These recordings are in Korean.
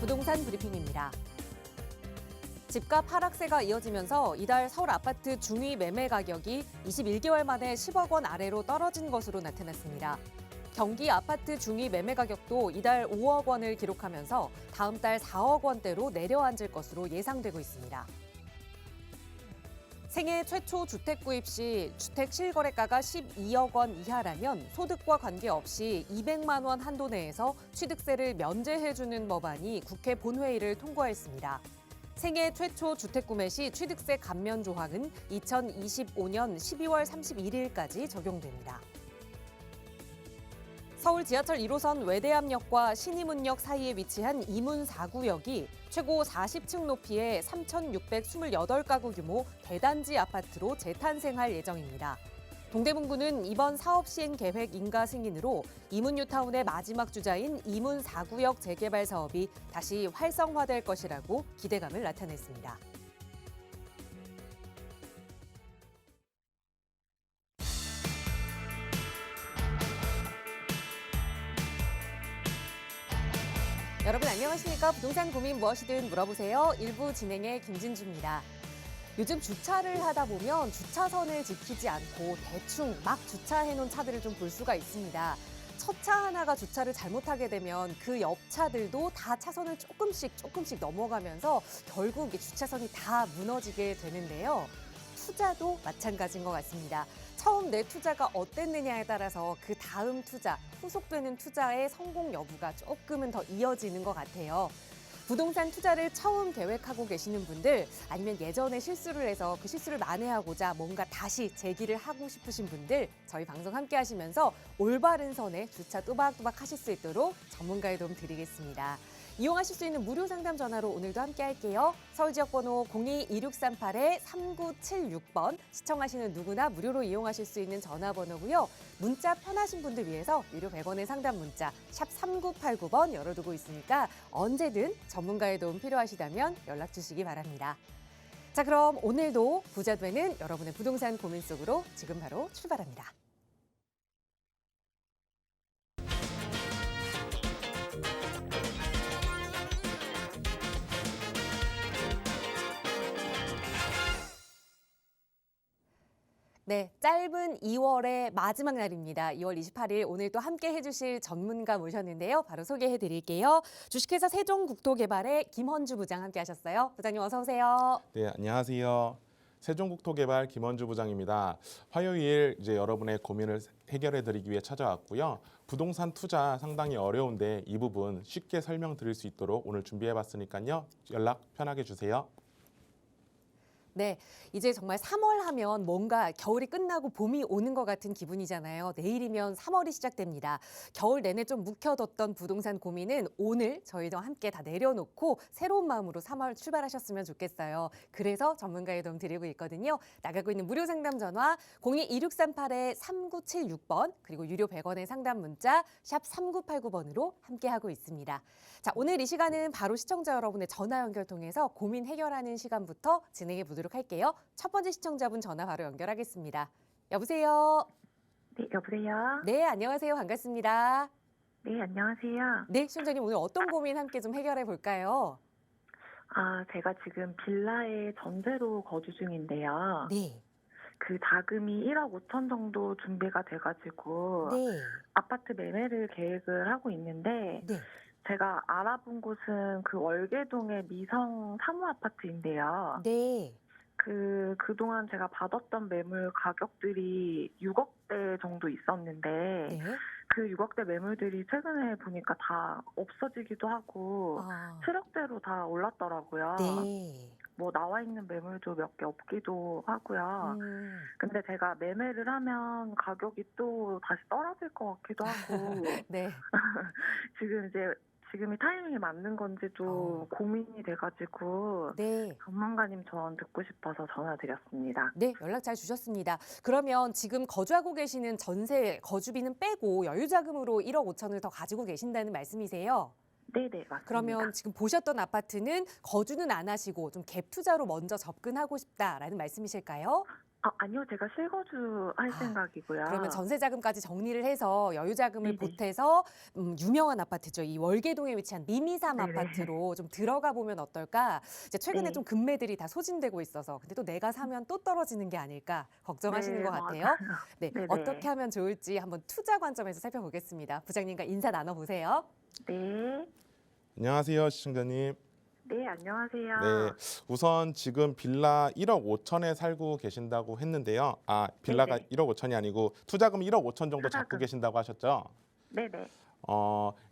부동산 브리핑입니다. 집값 하락세가 이어지면서 이달 서울 아파트 중위 매매 가격이 21개월 만에 10억 원 아래로 떨어진 것으로 나타났습니다. 경기 아파트 중위 매매 가격도 이달 5억 원을 기록하면서 다음 달 4억 원대로 내려앉을 것으로 예상되고 있습니다. 생애 최초 주택 구입 시 주택 실거래가가 12억 원 이하라면 소득과 관계없이 200만 원 한도 내에서 취득세를 면제해주는 법안이 국회 본회의를 통과했습니다. 생애 최초 주택 구매 시 취득세 감면 조항은 2025년 12월 31일까지 적용됩니다. 서울 지하철 1호선 외대암역과 신이문역 사이에 위치한 이문 4구역이 최고 40층 높이의 3,628가구 규모 대단지 아파트로 재탄생할 예정입니다. 동대문구는 이번 사업 시행 계획 인가 승인으로 이문 뉴타운의 마지막 주자인 이문 4구역 재개발 사업이 다시 활성화될 것이라고 기대감을 나타냈습니다. 여러분 안녕하십니까? 부동산 고민 무엇이든 물어보세요. 1부 진행의 김진주입니다. 요즘 주차를 하다 보면 주차선을 지키지 않고 대충 막 주차해놓은 차들을 좀 볼 수가 있습니다. 첫 차 하나가 주차를 잘못하게 되면 그 옆 차들도 다 차선을 조금씩 넘어가면서 결국 주차선이 다 무너지게 되는데요. 투자도 마찬가지인 것 같습니다. 처음 내 투자가 어땠느냐에 따라서 그 다음 투자, 후속되는 투자의 성공 여부가 조금은 더 이어지는 것 같아요. 부동산 투자를 처음 계획하고 계시는 분들, 아니면 예전에 실수를 해서 그 실수를 만회하고자 뭔가 다시 재기를 하고 싶으신 분들, 저희 방송 함께 하시면서 올바른 선에 주차 또박또박 하실 수 있도록 전문가의 도움 드리겠습니다. 이용하실 수 있는 무료 상담 전화로 오늘도 함께 할게요. 서울 지역 번호 02-2638-3976번, 시청하시는 누구나 무료로 이용하실 수 있는 전화번호고요. 문자 편하신 분들 위해서 유료 100원의 상담 문자 샵 3989번 열어두고 있으니까 언제든 전문가의 도움 필요하시다면 연락 주시기 바랍니다. 자, 그럼 오늘도 부자 되는 여러분의 부동산 고민 속으로 지금 바로 출발합니다. 네, 짧은 2월의 마지막 날입니다. 2월 28일 오늘 또 함께 해주실 전문가 모셨는데요. 바로 소개해드릴게요. 주식회사 세종국토개발의 김헌주 부장 함께 하셨어요. 부장님 어서 오세요. 네, 안녕하세요. 세종국토개발 김헌주 부장입니다. 화요일 여러분의 고민을 해결해드리기 위해 찾아왔고요. 부동산 투자 상당히 어려운데 이 부분 쉽게 설명드릴 수 있도록 오늘 준비해봤으니까요. 연락 편하게 주세요. 네, 이제 정말 3월 하면 뭔가 겨울이 끝나고 봄이 오는 것 같은 기분이잖아요. 내일이면 3월이 시작됩니다. 겨울 내내 좀 묵혀뒀던 부동산 고민은 오늘 저희도 함께 다 내려놓고 새로운 마음으로 3월 출발하셨으면 좋겠어요. 그래서 전문가의 도움 드리고 있거든요. 나가고 있는 무료 상담 전화 02-2638-3976번 그리고 유료 100원의 상담 문자 샵 3989번으로 함께하고 있습니다. 자, 오늘 이 시간은 바로 시청자 여러분의 전화 연결 통해서 고민 해결하는 시간부터 진행해 보도록 할게요. 첫 번째 시청자분 전화 바로 연결하겠습니다. 여보세요? 네, 여보세요? 네, 안녕하세요. 반갑습니다. 네, 안녕하세요. 네, 시청자님 오늘 어떤 고민 함께 좀 해결해 볼까요? 제가 지금 빌라에 전세로 거주 중인데요. 네. 그 자금이 1억 5천 정도 준비가 돼가지고 네. 아파트 매매를 계획을 하고 있는데 네. 제가 알아본 곳은 그 월계동의 미성 3호 아파트인데요. 네. 그동안 제가 받았던 매물 가격들이 6억대 정도 있었는데 네. 그 6억대 매물들이 최근에 보니까 다 없어지기도 하고 7억대로 다 올랐더라고요. 네. 뭐 나와 있는 매물도 몇 개 없기도 하고요. 근데 제가 매매를 하면 가격이 또 다시 떨어질 것 같기도 하고 네. 지금이 타이밍이 맞는 건지도 고민이 돼가지고 네. 전문가님 조언 듣고 싶어서 전화드렸습니다. 네, 연락 잘 주셨습니다. 그러면 지금 거주하고 계시는 전세 거주비는 빼고 여유자금으로 1억 5천을 더 가지고 계신다는 말씀이세요? 네네, 맞습니다. 그러면 지금 보셨던 아파트는 거주는 안 하시고 좀 갭 투자로 먼저 접근하고 싶다라는 말씀이실까요? 아니요. 제가 실거주 할 아, 생각이고요. 그러면 전세 자금까지 정리를 해서 여유 자금을 네네. 보태서 유명한 아파트죠. 이 월계동에 위치한 미미삼 네네. 아파트로 좀 들어가 보면 어떨까? 이제 최근에 네. 좀 급매들이 다 소진되고 있어서 근데 또 내가 사면 또 떨어지는 게 아닐까 걱정하시는 네, 것 맞아요. 같아요. 네, 어떻게 네네. 하면 좋을지 한번 투자 관점에서 살펴보겠습니다. 부장님과 인사 나눠보세요. 네. 안녕하세요, 시청자님. 네, 안녕하세요. 네, 우선 지금 빌라 1억 5천에 살고 계신다고 했는데요. 빌라가 네네. 1억 5천이 아니고 투자금 1억 5천 정도 잡고 투자금. 계신다고 하셨죠? 네네.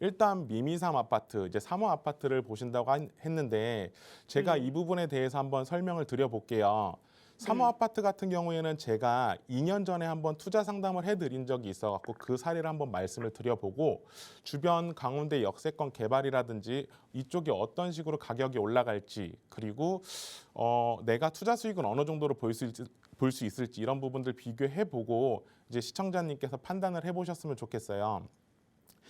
일단 미미삼 아파트, 이제 3호 아파트를 보신다고 했는데 제가 네. 이 부분에 대해서 한번 설명을 드려볼게요. 3호 네. 아파트 같은 경우에는 제가 2년 전에 한번 투자 상담을 해드린 적이 있어갖고 그 사례를 한번 말씀을 드려보고 주변 강원대 역세권 개발이라든지 이쪽이 어떤 식으로 가격이 올라갈지 그리고 내가 투자 수익은 어느 정도로 볼 수 있을지 이런 부분들 비교해보고 이제 시청자님께서 판단을 해보셨으면 좋겠어요.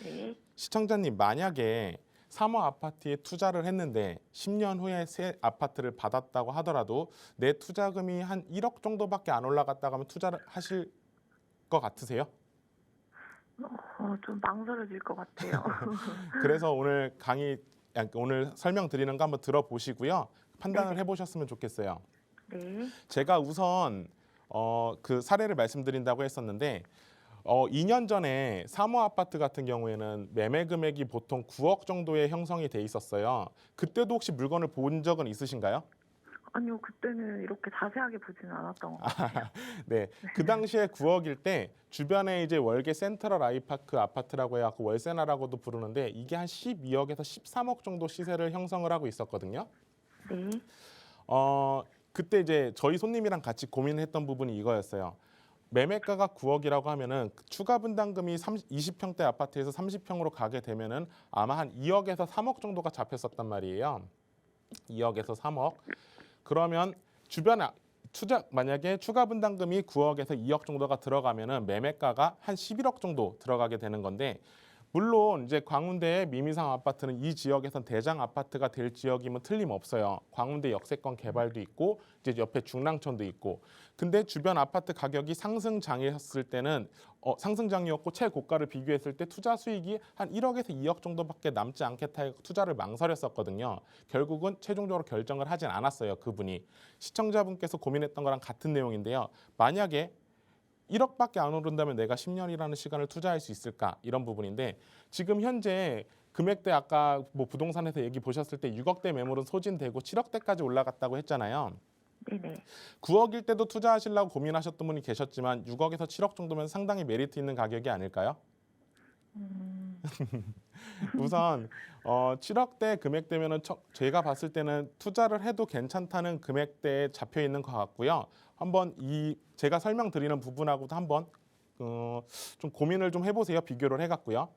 네. 시청자님 만약에 3호 아파트에 투자를 했는데 10년 후에 새 아파트를 받았다고 하더라도 내 투자금이 한 1억 정도밖에 안 올라갔다고 하면 투자를 하실 것 같으세요? 좀 망설여질 것 같아요. 그래서 오늘 설명드리는 거 한번 들어보시고요. 판단을 네네. 해보셨으면 좋겠어요. 네. 제가 우선 그 사례를 말씀드린다고 했었는데 2년 전에 3호 아파트 같은 경우에는 매매 금액이 보통 9억 정도에 형성이 돼 있었어요. 그때도 혹시 물건을 본 적은 있으신가요? 아니요, 그때는 이렇게 자세하게 보지는 않았던 것 같아요. 네, 그 당시에 9억일 때 주변에 이제 월계 센트럴 아이파크 아파트라고 해갖고 월세나라고도 부르는데 이게 한 12억에서 13억 정도 시세를 형성을 하고 있었거든요. 네. 그때 이제 저희 손님이랑 같이 고민했던 부분이 이거였어요. 매매가가 9억이라고 하면은 추가 분담금이 20평대 아파트에서 30평으로 가게 되면은 아마 한 2억에서 3억 정도가 잡혔었단 말이에요. 2억에서 3억. 그러면 만약에 추가 분담금이 9억에서 2억 정도가 들어가면은 매매가가 한 11억 정도 들어가게 되는 건데 물론 이제 광운대의 미미상 아파트는 이 지역에선 대장 아파트가 될 지역이면 틀림없어요. 광운대 역세권 개발도 있고 이제 옆에 중랑천도 있고. 근데 주변 아파트 가격이 상승장이었을 때는 상승장이었고 최고가를 비교했을 때 투자 수익이 한 1억에서 2억 정도밖에 남지 않겠다 해서 투자를 망설였었거든요. 결국은 최종적으로 결정을 하진 않았어요. 그분이. 시청자분께서 고민했던 거랑 같은 내용인데요. 만약에 1억밖에 안 오른다면 내가 10년이라는 시간을 투자할 수 있을까? 이런 부분인데 지금 현재 금액대 아까 뭐 부동산에서 얘기 보셨을 때 6억대 매물은 소진되고 7억대까지 올라갔다고 했잖아요. 네네. 9억일 때도 투자하시려고 고민하셨던 분이 계셨지만 6억에서 7억 정도면 상당히 메리트 있는 가격이 아닐까요? 음, 우선 7억대 금액대면은 제가 봤을 때는 투자를 해도 괜찮다는 금액대에 잡혀 있는 것 같고요. 한번 제가 설명드리는 부분하고도 한번 좀 고민을 좀 해보세요. 비교를 해갖고요.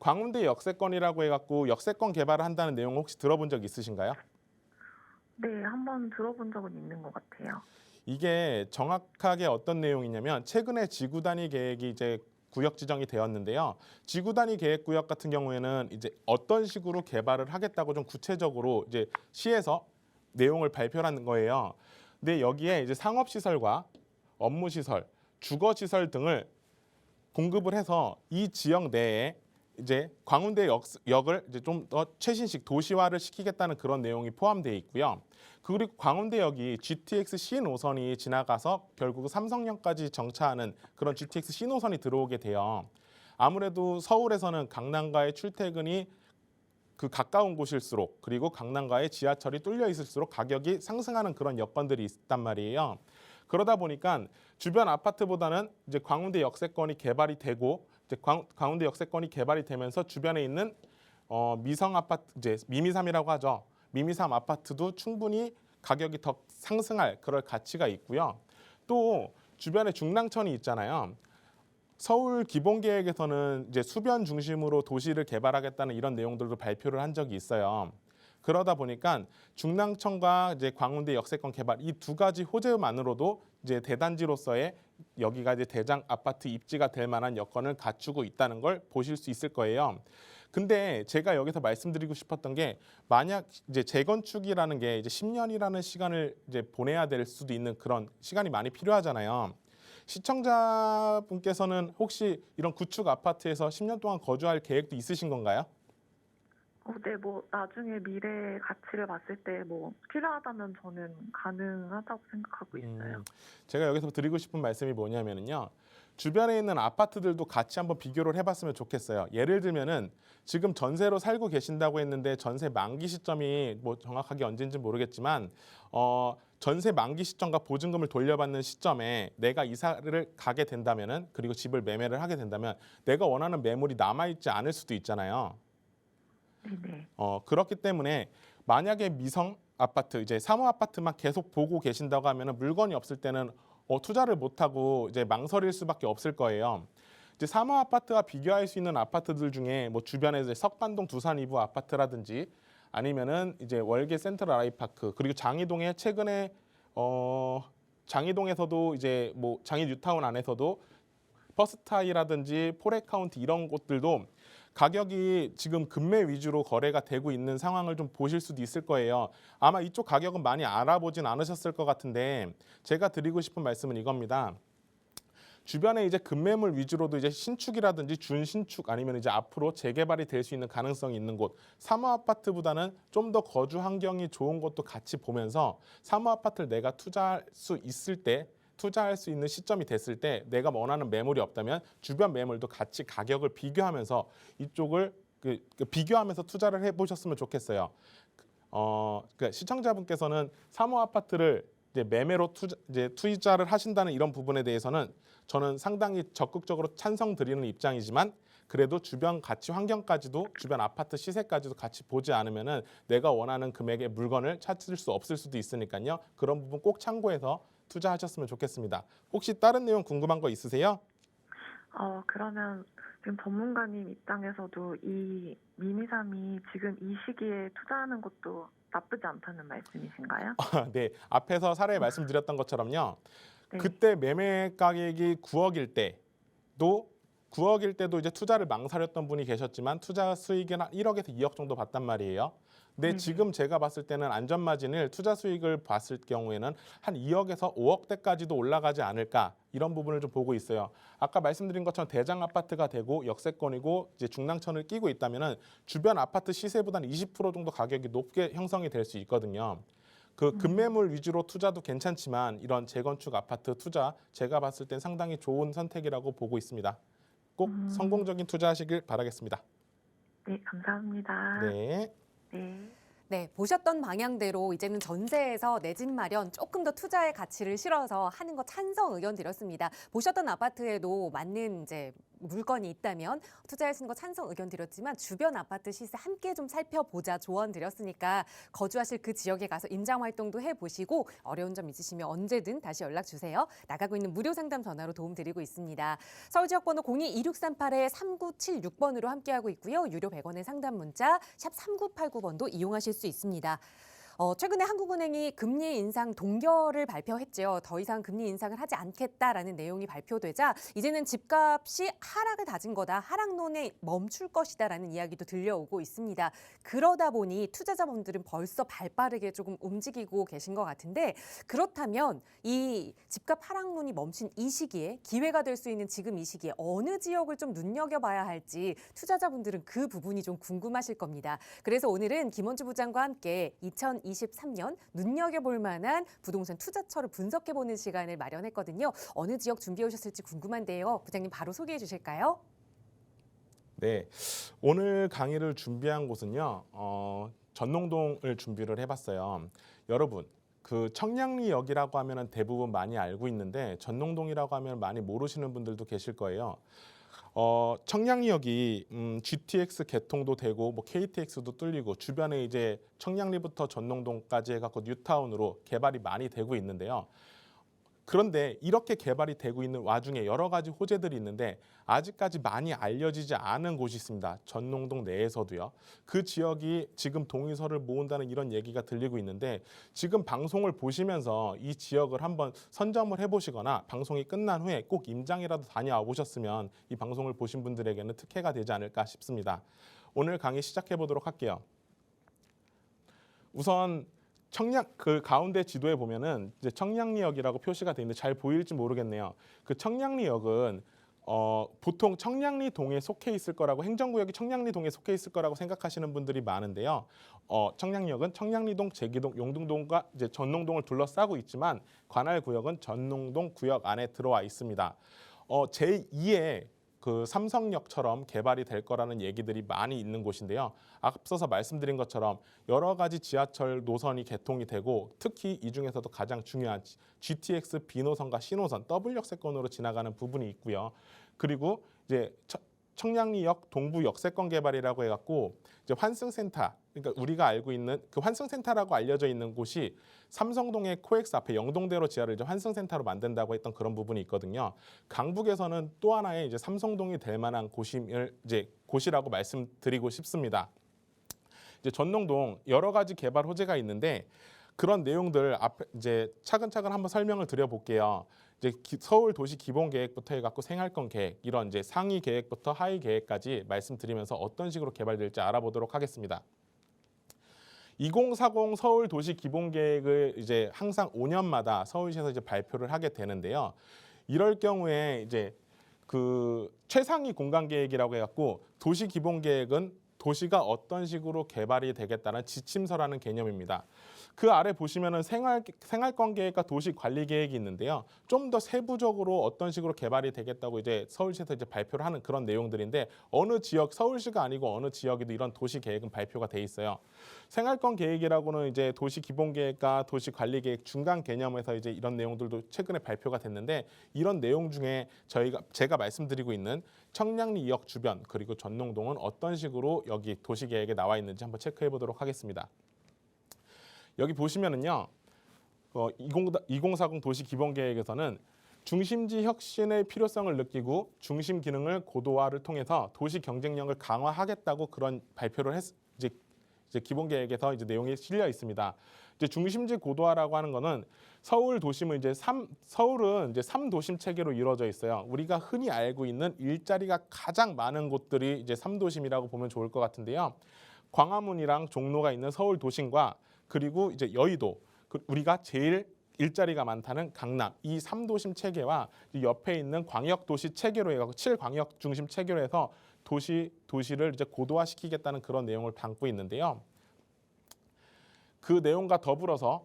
광운대 역세권이라고 해갖고 역세권 개발을 한다는 내용 혹시 들어본 적 있으신가요? 네, 한번 들어본 적은 있는 것 같아요. 이게 정확하게 어떤 내용이냐면 최근에 지구 단위 계획이 이제 구역 지정이 되었는데요. 지구 단위 계획 구역 같은 경우에는 이제 어떤 식으로 개발을 하겠다고 좀 구체적으로 이제 시에서 내용을 발표하는 거예요. 근데 여기에 이제 상업 시설과 업무 시설, 주거 시설 등을 공급을 해서 이 지역 내에 이제 광운대 역을 이제 좀 더 최신식 도시화를 시키겠다는 그런 내용이 포함되어 있고요. 그리고 광운대역이 GTX C 노선이 지나가서 결국 삼성역까지 정차하는 그런 GTX C 노선이 들어오게 돼요. 아무래도 서울에서는 강남과의 출퇴근이 그 가까운 곳일수록 그리고 강남과의 지하철이 뚫려 있을수록 가격이 상승하는 그런 여건들이 있단 말이에요. 그러다 보니까 주변 아파트보다는 이제 광운대 역세권이 개발이 되고 이제 광운대 역세권이 개발이 되면서 주변에 있는 미성 아파트 이제 미미삼이라고 하죠. 미미삼 아파트도 충분히 가격이 더 상승할 그럴 가치가 있고요. 또 주변에 중랑천이 있잖아요. 서울 기본계획에서는 이제 수변 중심으로 도시를 개발하겠다는 이런 내용들도 발표를 한 적이 있어요. 그러다 보니까 중랑천과 이제 광운대 역세권 개발 이 두 가지 호재만으로도 이제 대단지로서의 여기가 이제 대장 아파트 입지가 될 만한 여건을 갖추고 있다는 걸 보실 수 있을 거예요. 근데 제가 여기서 말씀드리고 싶었던 게 만약 이제 재건축이라는 게 이제 10년이라는 시간을 이제 보내야 될 수도 있는 그런 시간이 많이 필요하잖아요. 시청자분께서는 혹시 이런 구축 아파트에서 10년 동안 거주할 계획도 있으신 건가요? 네, 뭐 나중에 미래 가치를 봤을 때 뭐 필요하다면 저는 가능하다고 생각하고 있어요. 제가 여기서 드리고 싶은 말씀이 뭐냐면요. 주변에 있는 아파트들도 같이 한번 비교를 해봤으면 좋겠어요. 예를 들면은 지금 전세로 살고 계신다고 했는데 전세 만기 시점이 뭐 정확하게 언제인지 모르겠지만 전세 만기 시점과 보증금을 돌려받는 시점에 내가 이사를 가게 된다면은 그리고 집을 매매를 하게 된다면 내가 원하는 매물이 남아있지 않을 수도 있잖아요. 네네. 그렇기 때문에 만약에 미성 아파트, 이제 사모 아파트만 계속 보고 계신다고 하면은 물건이 없을 때는 투자를 못 하고 이제 망설일 수밖에 없을 거예요. 이제 사모 아파트와 비교할 수 있는 아파트들 중에 뭐 주변에 이제 석반동 두산 이부 아파트라든지 아니면은 이제 월계 센트럴 아이파크 그리고 장이동에 최근에 장이동에서도 이제 뭐 장이 뉴타운 안에서도 퍼스타이라든지 포레카운티 이런 곳들도 가격이 지금 급매 위주로 거래가 되고 있는 상황을 좀 보실 수도 있을 거예요. 아마 이쪽 가격은 많이 알아보진 않으셨을 것 같은데 제가 드리고 싶은 말씀은 이겁니다. 주변에 이제 급매물 위주로도 이제 신축이라든지 준신축 아니면 이제 앞으로 재개발이 될 수 있는 가능성이 있는 곳, 사모 아파트보다는 좀 더 거주 환경이 좋은 곳도 같이 보면서 사모 아파트를 내가 투자할 수 있는 시점이 됐을 때 내가 원하는 매물이 없다면 주변 매물도 같이 가격을 비교하면서 이쪽을 비교하면서 투자를 해보셨으면 좋겠어요. 그러니까 시청자분께서는 사모 아파트를 이제 매매로 투자를 하신다는 이런 부분에 대해서는 저는 상당히 적극적으로 찬성드리는 입장이지만 그래도 주변 가치 환경까지도 주변 아파트 시세까지도 같이 보지 않으면은 내가 원하는 금액의 물건을 찾을 수 없을 수도 있으니까요. 그런 부분 꼭 참고해서 투자하셨으면 좋겠습니다. 혹시 다른 내용 궁금한 거 있으세요? 그러면 지금 전문가님 입장에서도 이 미니삼이 지금 이 시기에 투자하는 것도 나쁘지 않다는 말씀이신가요? 네, 앞에서 사례 말씀드렸던 것처럼요. 네. 그때 매매 가격이 9억일 때도 이제 투자를 망설였던 분이 계셨지만 투자 수익은 한 1억에서 2억 정도 봤단 말이에요. 근데 네네. 지금 제가 봤을 때는 안전마진을 투자 수익을 봤을 경우에는 한 2억에서 5억대까지도 올라가지 않을까 이런 부분을 좀 보고 있어요. 아까 말씀드린 것처럼 대장 아파트가 되고 역세권이고 이제 중랑천을 끼고 있다면은 주변 아파트 시세보다는 20% 정도 가격이 높게 형성이 될 수 있거든요. 그 급매물 위주로 투자도 괜찮지만 이런 재건축 아파트 투자 제가 봤을 땐 상당히 좋은 선택이라고 보고 있습니다. 꼭 성공적인 투자하시길 바라겠습니다. 네, 감사합니다. 네. 네. 네, 보셨던 방향대로 이제는 전세에서 내 집 마련 조금 더 투자의 가치를 실어서 하는 거 찬성 의견 드렸습니다. 보셨던 아파트에도 맞는 이제 물건이 있다면 투자하시는 거 찬성 의견 드렸지만 주변 아파트 시세 함께 좀 살펴보자 조언 드렸으니까 거주하실 그 지역에 가서 임장 활동도 해보시고 어려운 점 있으시면 언제든 다시 연락 주세요. 나가고 있는 무료 상담 전화로 도움 드리고 있습니다. 서울 지역 번호 02-2638-3976번으로 함께하고 있고요. 유료 100원의 상담 문자 샵 3989번도 이용하실 수 있습니다. 최근에 한국은행이 금리 인상 동결을 발표했죠. 더 이상 금리 인상을 하지 않겠다라는 내용이 발표되자 이제는 집값이 하락을 다진 거다. 하락론에 멈출 것이다라는 이야기도 들려오고 있습니다. 그러다 보니 투자자분들은 벌써 발빠르게 조금 움직이고 계신 것 같은데 그렇다면 이 집값 하락론이 멈춘 이 시기에 기회가 될 수 있는 지금 이 시기에 어느 지역을 좀 눈여겨봐야 할지 투자자분들은 그 부분이 좀 궁금하실 겁니다. 그래서 오늘은 김원주 부장과 함께 2023년 눈여겨볼 만한 부동산 투자처를 분석해보는 시간을 마련했거든요. 어느 지역 준비해 오셨을지 궁금한데요. 부장님 바로 소개해 주실까요? 네, 오늘 강의를 준비한 곳은요. 전농동을 준비를 해봤어요. 여러분, 그 청량리역이라고 하면 대부분 많이 알고 있는데 전농동이라고 하면 많이 모르시는 분들도 계실 거예요. 청량리역이 GTX 개통도 되고 뭐 KTX도 뚫리고 주변에 이제 청량리부터 전농동까지 해갖고 뉴타운으로 개발이 많이 되고 있는데요. 그런데 이렇게 개발이 되고 있는 와중에 여러 가지 호재들이 있는데 아직까지 많이 알려지지 않은 곳이 있습니다. 전농동 내에서도요. 그 지역이 지금 동의서를 모은다는 이런 얘기가 들리고 있는데 지금 방송을 보시면서 이 지역을 한번 선점을 해보시거나 방송이 끝난 후에 꼭 임장이라도 다녀와 보셨으면 이 방송을 보신 분들에게는 특혜가 되지 않을까 싶습니다. 오늘 강의 시작해 보도록 할게요. 우선 그 가운데 지도에 보면은 이제 청량리역이라고 표시가 되어 있는데 잘 보일지 모르겠네요. 그 청량리역은 보통 청량리동에 속해 있을 거라고, 행정구역이 청량리동에 속해 있을 거라고 생각하시는 분들이 많은데요. 청량리역은 청량리동, 제기동, 용등동과 이제 전농동을 둘러싸고 있지만 관할 구역은 전농동 구역 안에 들어와 있습니다. 제2의 그 삼성역처럼 개발이 될 거라는 얘기들이 많이 있는 곳인데요. 앞서서 말씀드린 것처럼 여러 가지 지하철 노선이 개통이 되고, 특히 이 중에서도 가장 중요한 GTX B노선과 C노선 더블 역세권으로 지나가는 부분이 있고요. 그리고 이제 청량리역 동부 역세권 개발이라고 해갖고 이제 환승센터, 그러니까 우리가 알고 있는 그 환승센터라고 알려져 있는 곳이 삼성동의 코엑스 앞에 영동대로 지하를 이제 환승센터로 만든다고 했던 그런 부분이 있거든요. 강북에서는 또 하나의 이제 삼성동이 될 만한 곳이라고 말씀드리고 싶습니다. 이제 전농동 여러 가지 개발 호재가 있는데 그런 내용들 앞에 이제 차근차근 한번 설명을 드려볼게요. 이제 서울 도시 기본 계획부터 해갖고 생활권 계획, 이런 이제 상위 계획부터 하위 계획까지 말씀드리면서 어떤 식으로 개발될지 알아보도록 하겠습니다. 2040 서울 도시 기본 계획을 이제 항상 5년마다 서울시에서 이제 발표를 하게 되는데요. 이럴 경우에 이제 그 최상위 공간 계획이라고 해갖고 도시 기본 계획은 도시가 어떤 식으로 개발이 되겠다는 지침서라는 개념입니다. 그 아래 보시면은 생활권 계획과 도시 관리 계획이 있는데요. 좀 더 세부적으로 어떤 식으로 개발이 되겠다고 이제 서울시에서 이제 발표를 하는 그런 내용들인데, 어느 지역, 서울시가 아니고 어느 지역에도 이런 도시 계획은 발표가 돼 있어요. 생활권 계획이라고는 이제 도시 기본 계획과 도시 관리 계획 중간 개념에서 이제 이런 내용들도 최근에 발표가 됐는데, 이런 내용 중에 제가 말씀드리고 있는 청량리 2역 주변 그리고 전농동은 어떤 식으로 여기 도시 계획에 나와 있는지 한번 체크해 보도록 하겠습니다. 여기 보시면은요, 2040 도시 기본 계획에서는 중심지 혁신의 필요성을 느끼고 중심 기능을 고도화를 통해서 도시 경쟁력을 강화하겠다고 그런 발표를 이제 기본 계획에서 이제 내용이 실려 있습니다. 이제 중심지 고도화라고 하는 거는 서울 도심은 서울은 이제 3도심 체계로 이루어져 있어요. 우리가 흔히 알고 있는 일자리가 가장 많은 곳들이 이제 3도심이라고 보면 좋을 것 같은데요. 광화문이랑 종로가 있는 서울 도심과 그리고 이제 여의도, 우리가 제일 일자리가 많다는 강남, 이 3도심 체계와 옆에 있는 광역도시 체계로 해서 7광역 중심 체계로 해서 도시를 이제 고도화시키겠다는 그런 내용을 담고 있는데요. 그 내용과 더불어서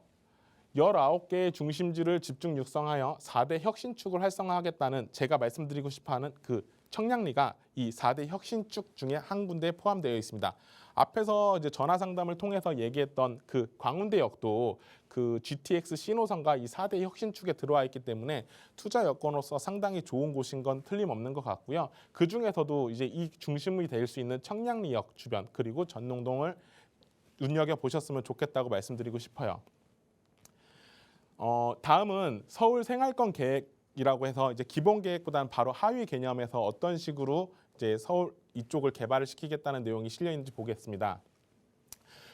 19개의 중심지를 집중 육성하여 4대 혁신축을 활성화하겠다는, 제가 말씀드리고 싶어하는 그 청량리가 이 4대 혁신축 중에 한 군데에 포함되어 있습니다. 앞에서 이제 전화 상담을 통해서 얘기했던 그 광운대역도 그 GTX C노선과 이 4대 혁신축에 들어와 있기 때문에 투자 여건으로서 상당히 좋은 곳인 건 틀림없는 것 같고요. 그 중에서도 이제 이 중심이 될 수 있는 청량리역 주변 그리고 전농동을 눈여겨 보셨으면 좋겠다고 말씀드리고 싶어요. 다음은 서울 생활권 계획이라고 해서 이제 기본 계획보다는 바로 하위 개념에서 어떤 식으로 이제 서울 이쪽을 개발을 시키겠다는 내용이 실려 있는지 보겠습니다.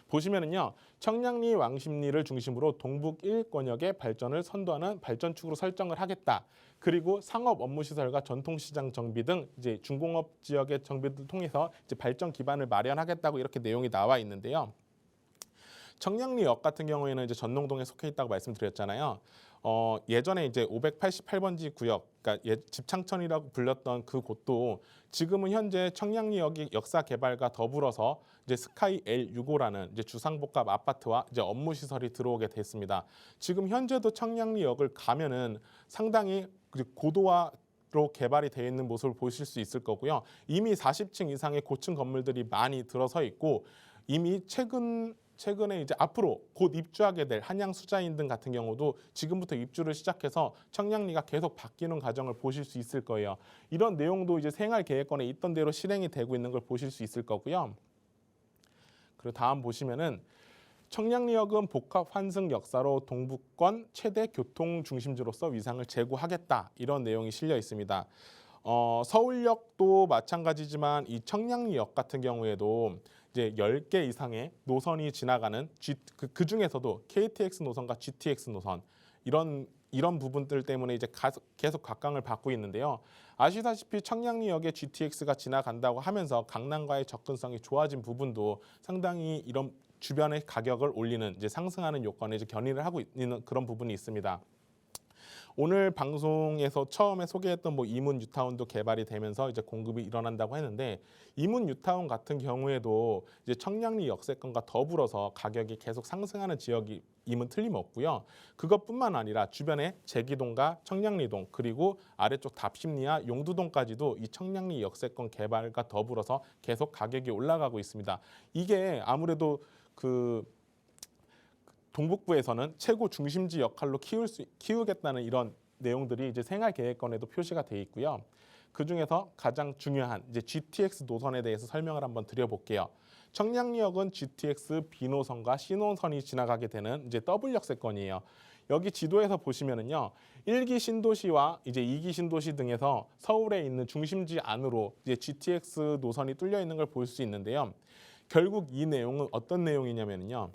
보시면은요, 청량리 왕십리를 중심으로 동북 1권역의 발전을 선도하는 발전축으로 설정을 하겠다. 그리고 상업 업무 시설과 전통시장 정비 등 이제 중공업 지역의 정비를 통해서 이제 발전 기반을 마련하겠다고 이렇게 내용이 나와 있는데요. 청량리역 같은 경우에는 이제 전농동에 속해 있다고 말씀드렸잖아요. 예전에 이제 588번지 구역, 그러니까 집창천이라고 불렸던 그 곳도 지금은 현재 청량리역이 역사 개발과 더불어서 이제 스카이 L65라는 이제 주상복합 아파트와 이제 업무 시설이 들어오게 됐습니다. 지금 현재도 청량리역을 가면은 상당히 고도화로 개발이 되어 있는 모습을 보실 수 있을 거고요. 이미 40층 이상의 고층 건물들이 많이 들어서 있고, 이미 최근에 이제 앞으로 곧 입주하게 될 한양 수자인 등 같은 경우도 지금부터 입주를 시작해서 청량리가 계속 바뀌는 과정을 보실 수 있을 거예요. 이런 내용도 이제 생활계획권에 있던 대로 실행이 되고 있는 걸 보실 수 있을 거고요. 그리고 다음 보시면은 청량리역은 복합 환승 역사로 동북권 최대 교통 중심지로서 위상을 제고하겠다, 이런 내용이 실려 있습니다. 서울역도 마찬가지지만 이 청량리역 같은 경우에도 이제 10개 이상의 노선이 지나가는 그 중에서도 KTX 노선과 GTX 노선, 이런 이런 부분들 때문에 이제 계속 각광을 받고 있는데요. 아시다시피 청량리역에 GTX가 지나간다고 하면서 강남과의 접근성이 좋아진 부분도 상당히 이런 주변의 가격을 올리는 이제 상승하는 요건에 이제 견인을 하고 있는 그런 부분이 있습니다. 오늘 방송에서 처음에 소개했던 뭐 이문 뉴타운도 개발이 되면서 이제 공급이 일어난다고 했는데 이문 뉴타운 같은 경우에도 이제 청량리 역세권과 더불어서 가격이 계속 상승하는 지역이 임은 틀림없고요. 그것뿐만 아니라 주변에 제기동과 청량리동 그리고 아래쪽 답심리와 용두동까지도 이 청량리 역세권 개발과 더불어서 계속 가격이 올라가고 있습니다. 이게 아무래도 그 동북부에서는 최고 중심지 역할로 키우겠다는 이런 내용들이 이제 생활계획권에도 표시가 돼 있고요. 그 중에서 가장 중요한 이제 GTX 노선에 대해서 설명을 한번 드려볼게요. 청량리역은 GTX B노선과 C노선이 지나가게 되는 이제 더블 역세권이에요. 여기 지도에서 보시면은요, 1기 신도시와 이제 2기 신도시 등에서 서울에 있는 중심지 안으로 이제 GTX 노선이 뚫려 있는 걸 볼 수 있는데요. 결국 이 내용은 어떤 내용이냐면요.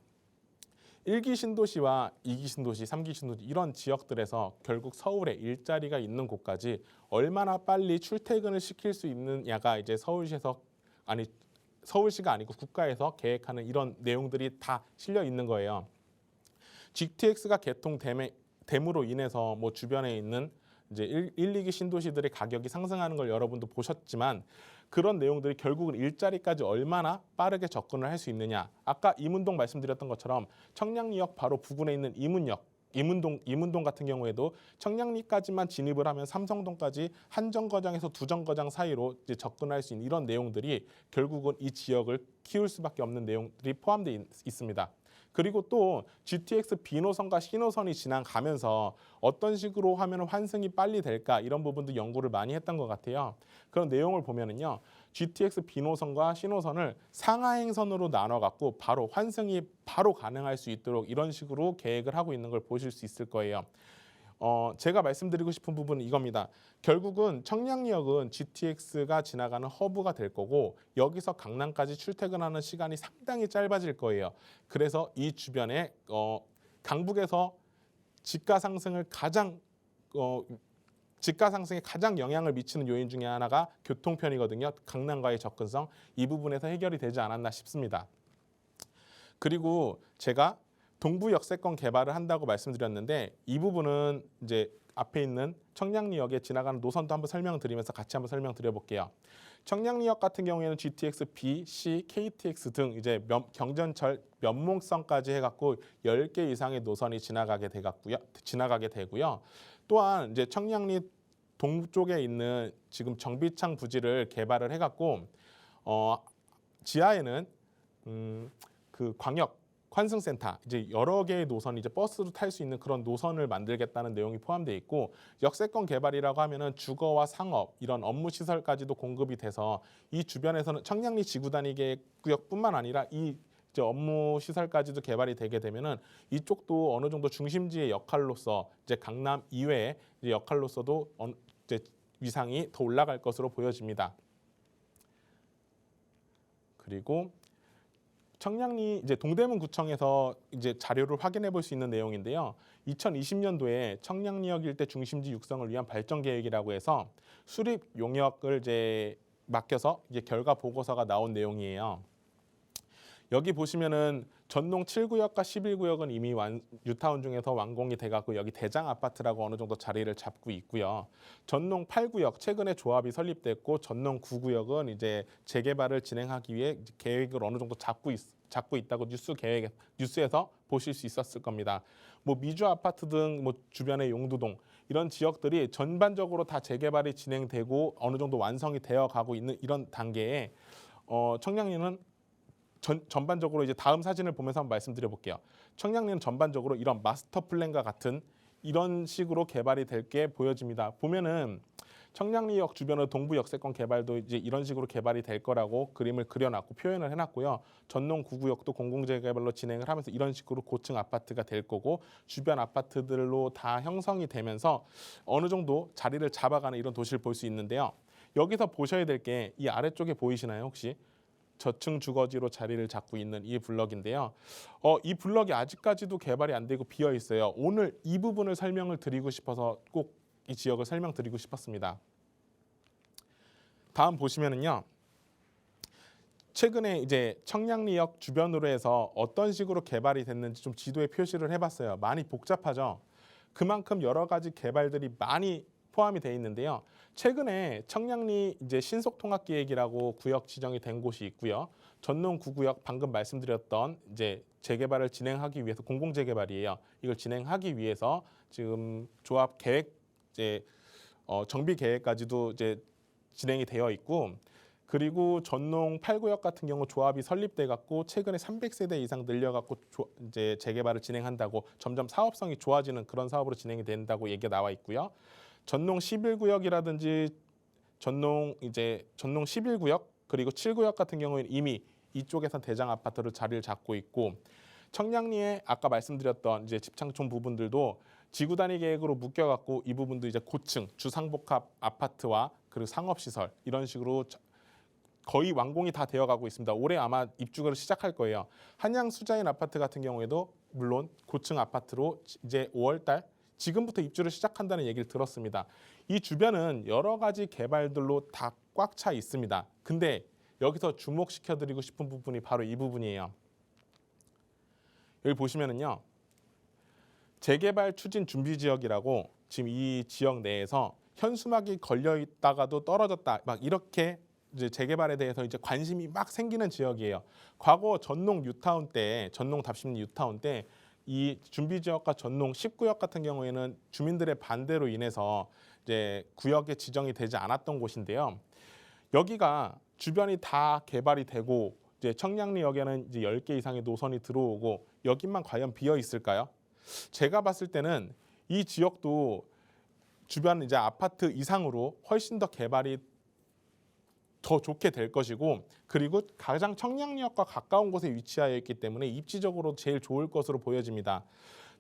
1기 신도시와 2기 신도시, 3기 신도시 이런 지역들에서 결국 서울에 일자리가 있는 곳까지 얼마나 빨리 출퇴근을 시킬 수 있느냐가 이제 서울시가 아니고 국가에서 계획하는 이런 내용들이 다 실려 있는 거예요. GTX가 개통됨으로 인해서 뭐 주변에 있는 이제 1, 2기 신도시들의 가격이 상승하는 걸 여러분도 보셨지만 그런 내용들이 결국은 일자리까지 얼마나 빠르게 접근을 할 수 있느냐. 아까 이문동 말씀드렸던 것처럼 청량리역 바로 부근에 있는 이문동 같은 경우에도 청량리까지만 진입을 하면 삼성동까지 한 정거장에서 두 정거장 사이로 이제 접근할 수 있는 이런 내용들이 결국은 이 지역을 키울 수밖에 없는 내용들이 포함되어 있습니다. 그리고 또 GTX B노선과 C노선이 지나가면서 어떤 식으로 하면 환승이 빨리 될까 이런 부분도 연구를 많이 했던 것 같아요. 그런 내용을 보면은요, GTX B노선과 C노선을 상하행선으로 나눠갖고 바로 환승이 바로 가능할 수 있도록 이런 식으로 계획을 하고 있는 걸 보실 수 있을 거예요. 제가 말씀드리고 싶은 부분은 이겁니다. 결국은 청량리역은 GTX가 지나가는 허브가 될 거고 여기서 강남까지 출퇴근하는 시간이 상당히 짧아질 거예요. 그래서 이 주변에 강북에서 집가 상승에 가장 영향을 미치는 요인 중에 하나가 교통편이거든요. 강남과의 접근성 이 부분에서 해결이 되지 않았나 싶습니다. 그리고 제가 동부 역세권 개발을 한다고 말씀드렸는데 이 부분은 이제 앞에 있는 청량리역에 지나가는 노선도 한번 설명드리면서 같이 한번 설명드려볼게요. 청량리역 같은 경우에는 GTX, B, C, KTX 등 이제 경전철 면목선까지 해갖고 10개 이상의 노선이 지나가게 되고요. 또한 이제 청량리 동쪽에 있는 지금 정비창 부지를 개발을 해갖고 지하에는 그 광역 환승센터 이제 여러 개의 노선 이제 버스로 탈 수 있는 그런 노선을 만들겠다는 내용이 포함되어 있고 역세권 개발이라고 하면은 주거와 상업 이런 업무 시설까지도 공급이 돼서 이 주변에서는 청량리 지구 단위 계획구역뿐만 아니라 이 이제 업무 시설까지도 개발이 되게 되면은 이쪽도 어느 정도 중심지의 역할로서 이제 강남 이외의 이제 역할로서도 이제 위상이 더 올라갈 것으로 보여집니다. 그리고 청량리 이제 동대문구청에서 이제 자료를 확인해 볼 수 있는 내용인데요. 2020년도에 청량리역 일대 중심지 육성을 위한 발전 계획이라고 해서 수립 용역을 이제 맡겨서 이제 결과 보고서가 나온 내용이에요. 여기 보시면은 전농 7구역과 11구역은 이미 뉴타운 중에서 완공이 돼갖고 여기 대장 아파트라고 어느 정도 자리를 잡고 있고요. 전농 8구역 최근에 조합이 설립됐고 전농 9구역은 이제 재개발을 진행하기 위해 계획을 어느 정도 잡고 있다고 뉴스에서 보실 수 있었을 겁니다. 뭐 미주 아파트 등 뭐 주변의 용두동 이런 지역들이 전반적으로 다 재개발이 진행되고 어느 정도 완성이 되어 가고 있는 이런 단계에 청량리는 전반적으로 이제 다음 사진을 보면서 한번 말씀드려 볼게요. 청량리는 전반적으로 이런 마스터 플랜과 같은 이런 식으로 개발이 될 게 보여집니다. 보면은 청량리역 주변의 동부 역세권 개발도 이제 이런 식으로 개발이 될 거라고 그림을 그려놨고 표현을 해놨고요. 전농 9구역도 공공재개발로 진행을 하면서 이런 식으로 고층 아파트가 될 거고 주변 아파트들로 다 형성이 되면서 어느 정도 자리를 잡아가는 이런 도시를 볼 수 있는데요. 여기서 보셔야 될 게 이 아래쪽에 보이시나요 혹시? 저층 주거지로 자리를 잡고 있는 이 블럭인데요. 이 블럭이 아직까지도 개발이 안 되고 비어 있어요. 오늘 이 부분을 설명을 드리고 싶어서 꼭 이 지역을 설명드리고 싶었습니다. 다음 보시면은요. 최근에 이제 청량리역 주변으로 해서 어떤 식으로 개발이 됐는지 좀 지도에 표시를 해봤어요. 많이 복잡하죠. 그만큼 여러 가지 개발들이 많이 포함이 돼 있는데요. 최근에 청량리 이제 신속통합계획이라고 구역 지정이 된 곳이 있고요. 전농 9구역 방금 말씀드렸던 이제 재개발을 진행하기 위해서 공공재개발이에요. 이걸 진행하기 위해서 지금 조합 계획 이제 정비 계획까지도 이제 진행이 되어 있고, 그리고 전농 8구역 같은 경우 조합이 설립돼 갖고 최근에 300세대 이상 늘려 갖고 이제 재개발을 진행한다고 점점 사업성이 좋아지는 그런 사업으로 진행이 된다고 얘기가 나와 있고요. 전농 11구역이라든지 전농 11구역 그리고 7구역 같은 경우에는 이미 이쪽에서 대장 아파트로 자리를 잡고 있고, 청량리에 아까 말씀드렸던 이제 집창촌 부분들도 지구 단위 계획으로 묶여 갖고 이 부분도 이제 고층 주상복합 아파트와 그리고 상업시설 이런 식으로 거의 완공이 다 되어가고 있습니다. 올해 아마 입주를 시작할 거예요. 한양 수자인 아파트 같은 경우에도 물론 고층 아파트로 이제 5월달 지금부터 입주를 시작한다는 얘기를 들었습니다. 이 주변은 여러 가지 개발들로 다 꽉 차 있습니다. 근데 여기서 주목시켜드리고 싶은 부분이 바로 이 부분이에요. 여기 보시면은요. 재개발 추진 준비 지역이라고 지금 이 지역 내에서 현수막이 걸려 있다가도 떨어졌다. 막 이렇게 이제 재개발에 대해서 이제 관심이 막 생기는 지역이에요. 과거 전농 뉴타운 때, 전농 답심 뉴타운 때 이 준비 지역과 전농 10구역 같은 경우에는 주민들의 반대로 인해서 이제 구역에 지정이 되지 않았던 곳인데요. 여기가 주변이 다 개발이 되고 이제 청량리역에는 이제 10개 이상의 노선이 들어오고 여기만 과연 비어 있을까요? 제가 봤을 때는 이 지역도 주변 이제 아파트 이상으로 훨씬 더 개발이 더 좋게 될 것이고, 그리고 가장 청량리역과 가까운 곳에 위치하여 있기 때문에 입지적으로 제일 좋을 것으로 보여집니다.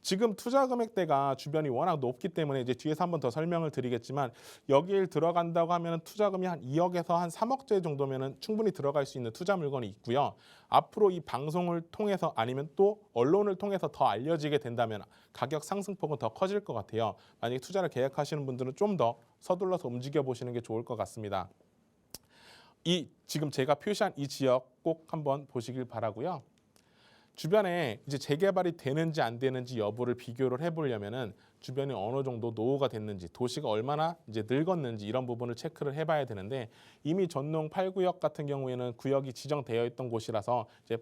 지금 투자 금액대가 주변이 워낙 높기 때문에 이제 뒤에서 한번 더 설명을 드리겠지만, 여기에 들어간다고 하면 투자금이 한 2억에서 한 3억째 정도면 충분히 들어갈 수 있는 투자 물건이 있고요. 앞으로 이 방송을 통해서 아니면 또 언론을 통해서 더 알려지게 된다면 가격 상승폭은 더 커질 것 같아요. 만약에 투자를 계획하시는 분들은 좀 더 서둘러서 움직여 보시는 게 좋을 것 같습니다. 이 지금 제가 표시한 이 지역 꼭 한번 보시길 바라고요. 주변에 이제 재개발이 되는지 안 되는지 여부를 비교를 해보려면은 주변이 어느 정도 노후가 됐는지, 도시가 얼마나 이제 늙었는지 이런 부분을 체크를 해봐야 되는데, 이미 전농 8구역 같은 경우에는 구역이 지정되어 있던 곳이라서 이제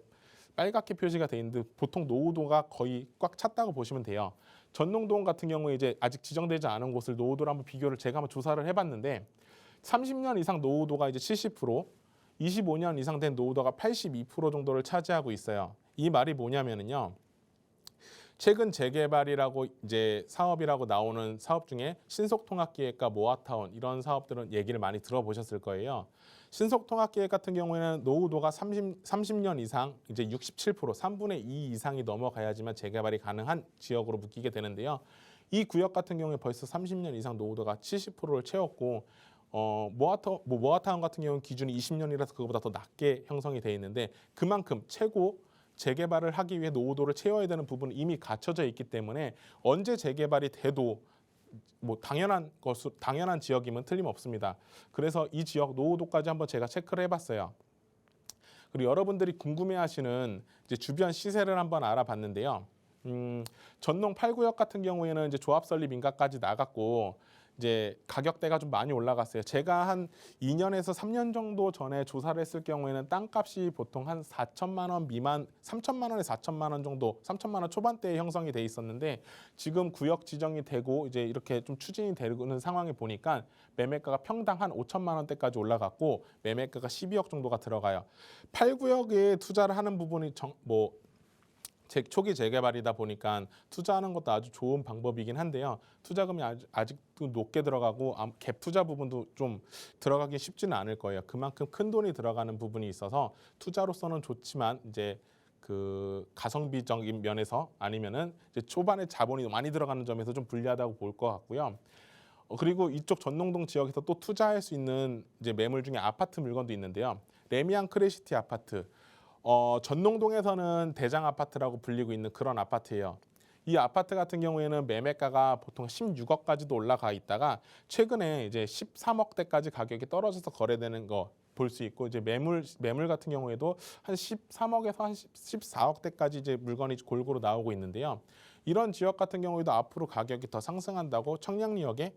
빨갛게 표시가 돼 있는데 보통 노후도가 거의 꽉 찼다고 보시면 돼요. 전농동 같은 경우에 이제 아직 지정되지 않은 곳을 노후도를 한번 비교를 제가 한번 조사를 해봤는데 30년 이상 노후도가 이제 70%, 25년 이상 된 노후도가 82% 정도를 차지하고 있어요. 이 말이 뭐냐면은요. 최근 재개발이라고 이제 사업이라고 나오는 사업 중에 신속통합기획과 모아타운 이런 사업들은 얘기를 많이 들어보셨을 거예요. 신속통합기획 같은 경우에는 노후도가 30년 이상 이제 67%, 3분의 2 이상이 넘어가야지만 재개발이 가능한 지역으로 묶이게 되는데요. 이 구역 같은 경우에 벌써 30년 이상 노후도가 70%를 채웠고, 모아타운 같은 경우는 기준이 20년이라서 그거보다 더 낮게 형성이 돼 있는데, 그만큼 최고 재개발을 하기 위해 노후도를 채워야 되는 부분은 이미 갖춰져 있기 때문에 언제 재개발이 돼도 뭐 당연한 지역이면 틀림없습니다. 그래서 이 지역 노후도까지 한번 제가 체크를 해봤어요. 그리고 여러분들이 궁금해하시는 이제 주변 시세를 한번 알아봤는데요. 전농 8구역 같은 경우에는 이제 조합 설립 인가까지 나갔고 이제 가격대가 좀 많이 올라갔어요. 제가 한 2년에서 3년 정도 전에 조사를 했을 경우에는 땅값이 보통 한 4천만 원 미만, 3천만 원에 4천만 원 정도, 3천만 원 초반대에 형성이 돼 있었는데 지금 구역 지정이 되고 이제 이렇게 좀 추진이 되는 상황에 보니까 매매가가 평당 한 5천만 원대까지 올라갔고 매매가가 12억 정도가 들어가요. 8구역에 투자를 하는 부분이 초기 재개발이다 보니까 투자하는 것도 아주 좋은 방법이긴 한데요. 투자금이 아직도 높게 들어가고 갭 투자 부분도 좀 들어가기 쉽지는 않을 거예요. 그만큼 큰 돈이 들어가는 부분이 있어서 투자로서는 좋지만 이제 그 가성비적인 면에서 아니면은 이제 초반에 자본이 많이 들어가는 점에서 좀 불리하다고 볼 것 같고요. 그리고 이쪽 전농동 지역에서 또 투자할 수 있는 이제 매물 중에 아파트 물건도 있는데요. 레미안 크레시티 아파트. 전농동에서는 대장 아파트라고 불리고 있는 그런 아파트예요. 이 아파트 같은 경우에는 매매가가 보통 16억까지도 올라가 있다가 최근에 이제 13억대까지 가격이 떨어져서 거래되는 거 볼 수 있고, 이제 매물 같은 경우에도 한 13억에서 한 14억대까지 이제 물건이 골고루 나오고 있는데요. 이런 지역 같은 경우에도 앞으로 가격이 더 상승한다고 청량리역에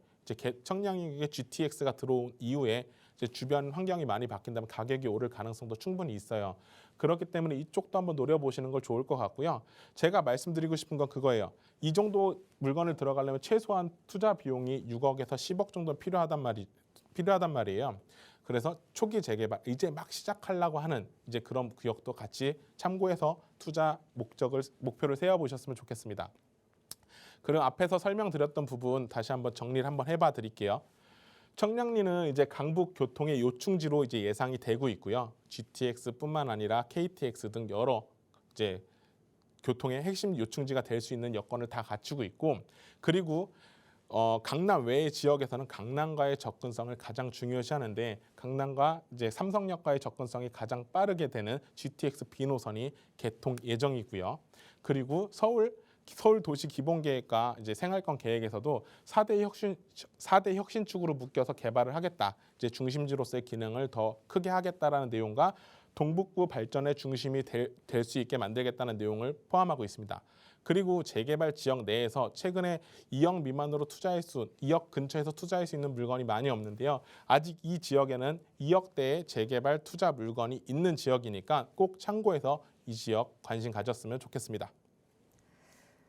청량리역에 GTX가 들어온 이후에 이제 주변 환경이 많이 바뀐다면 가격이 오를 가능성도 충분히 있어요. 그렇기 때문에 이쪽도 한번 노려보시는 걸 좋을 것 같고요. 제가 말씀드리고 싶은 건 그거예요. 이 정도 물건을 들어가려면 최소한 투자 비용이 6억에서 10억 정도 필요하단 말이에요. 그래서 초기 재개발, 이제 막 시작하려고 하는 이제 그런 구역도 같이 참고해서 투자 목표를 세워보셨으면 좋겠습니다. 그럼 앞에서 설명드렸던 부분 다시 한번 정리를 한번 해봐 드릴게요. 청량리는 이제 강북 교통의 요충지로 이제 예상이 되고 있고요. GTX뿐만 아니라 KTX 등 여러 이제 교통의 핵심 요충지가 될 수 있는 여건을 다 갖추고 있고, 그리고 강남 외의 지역에서는 강남과의 접근성을 가장 중요시하는데, 강남과 이제 삼성역과의 접근성이 가장 빠르게 되는 GTX B 노선이 개통 예정이고요. 그리고 서울 도시 기본 계획과 이제 생활권 계획에서도 4대 혁신축으로 묶여서 개발을 하겠다. 이제 중심지로서의 기능을 더 크게 하겠다라는 내용과 동북부 발전의 중심이 될 수 있게 만들겠다는 내용을 포함하고 있습니다. 그리고 재개발 지역 내에서 최근에 2억 미만으로 2억 근처에서 투자할 수 있는 물건이 많이 없는데요. 아직 이 지역에는 2억대의 재개발 투자 물건이 있는 지역이니까 꼭 참고해서 이 지역 관심 가졌으면 좋겠습니다.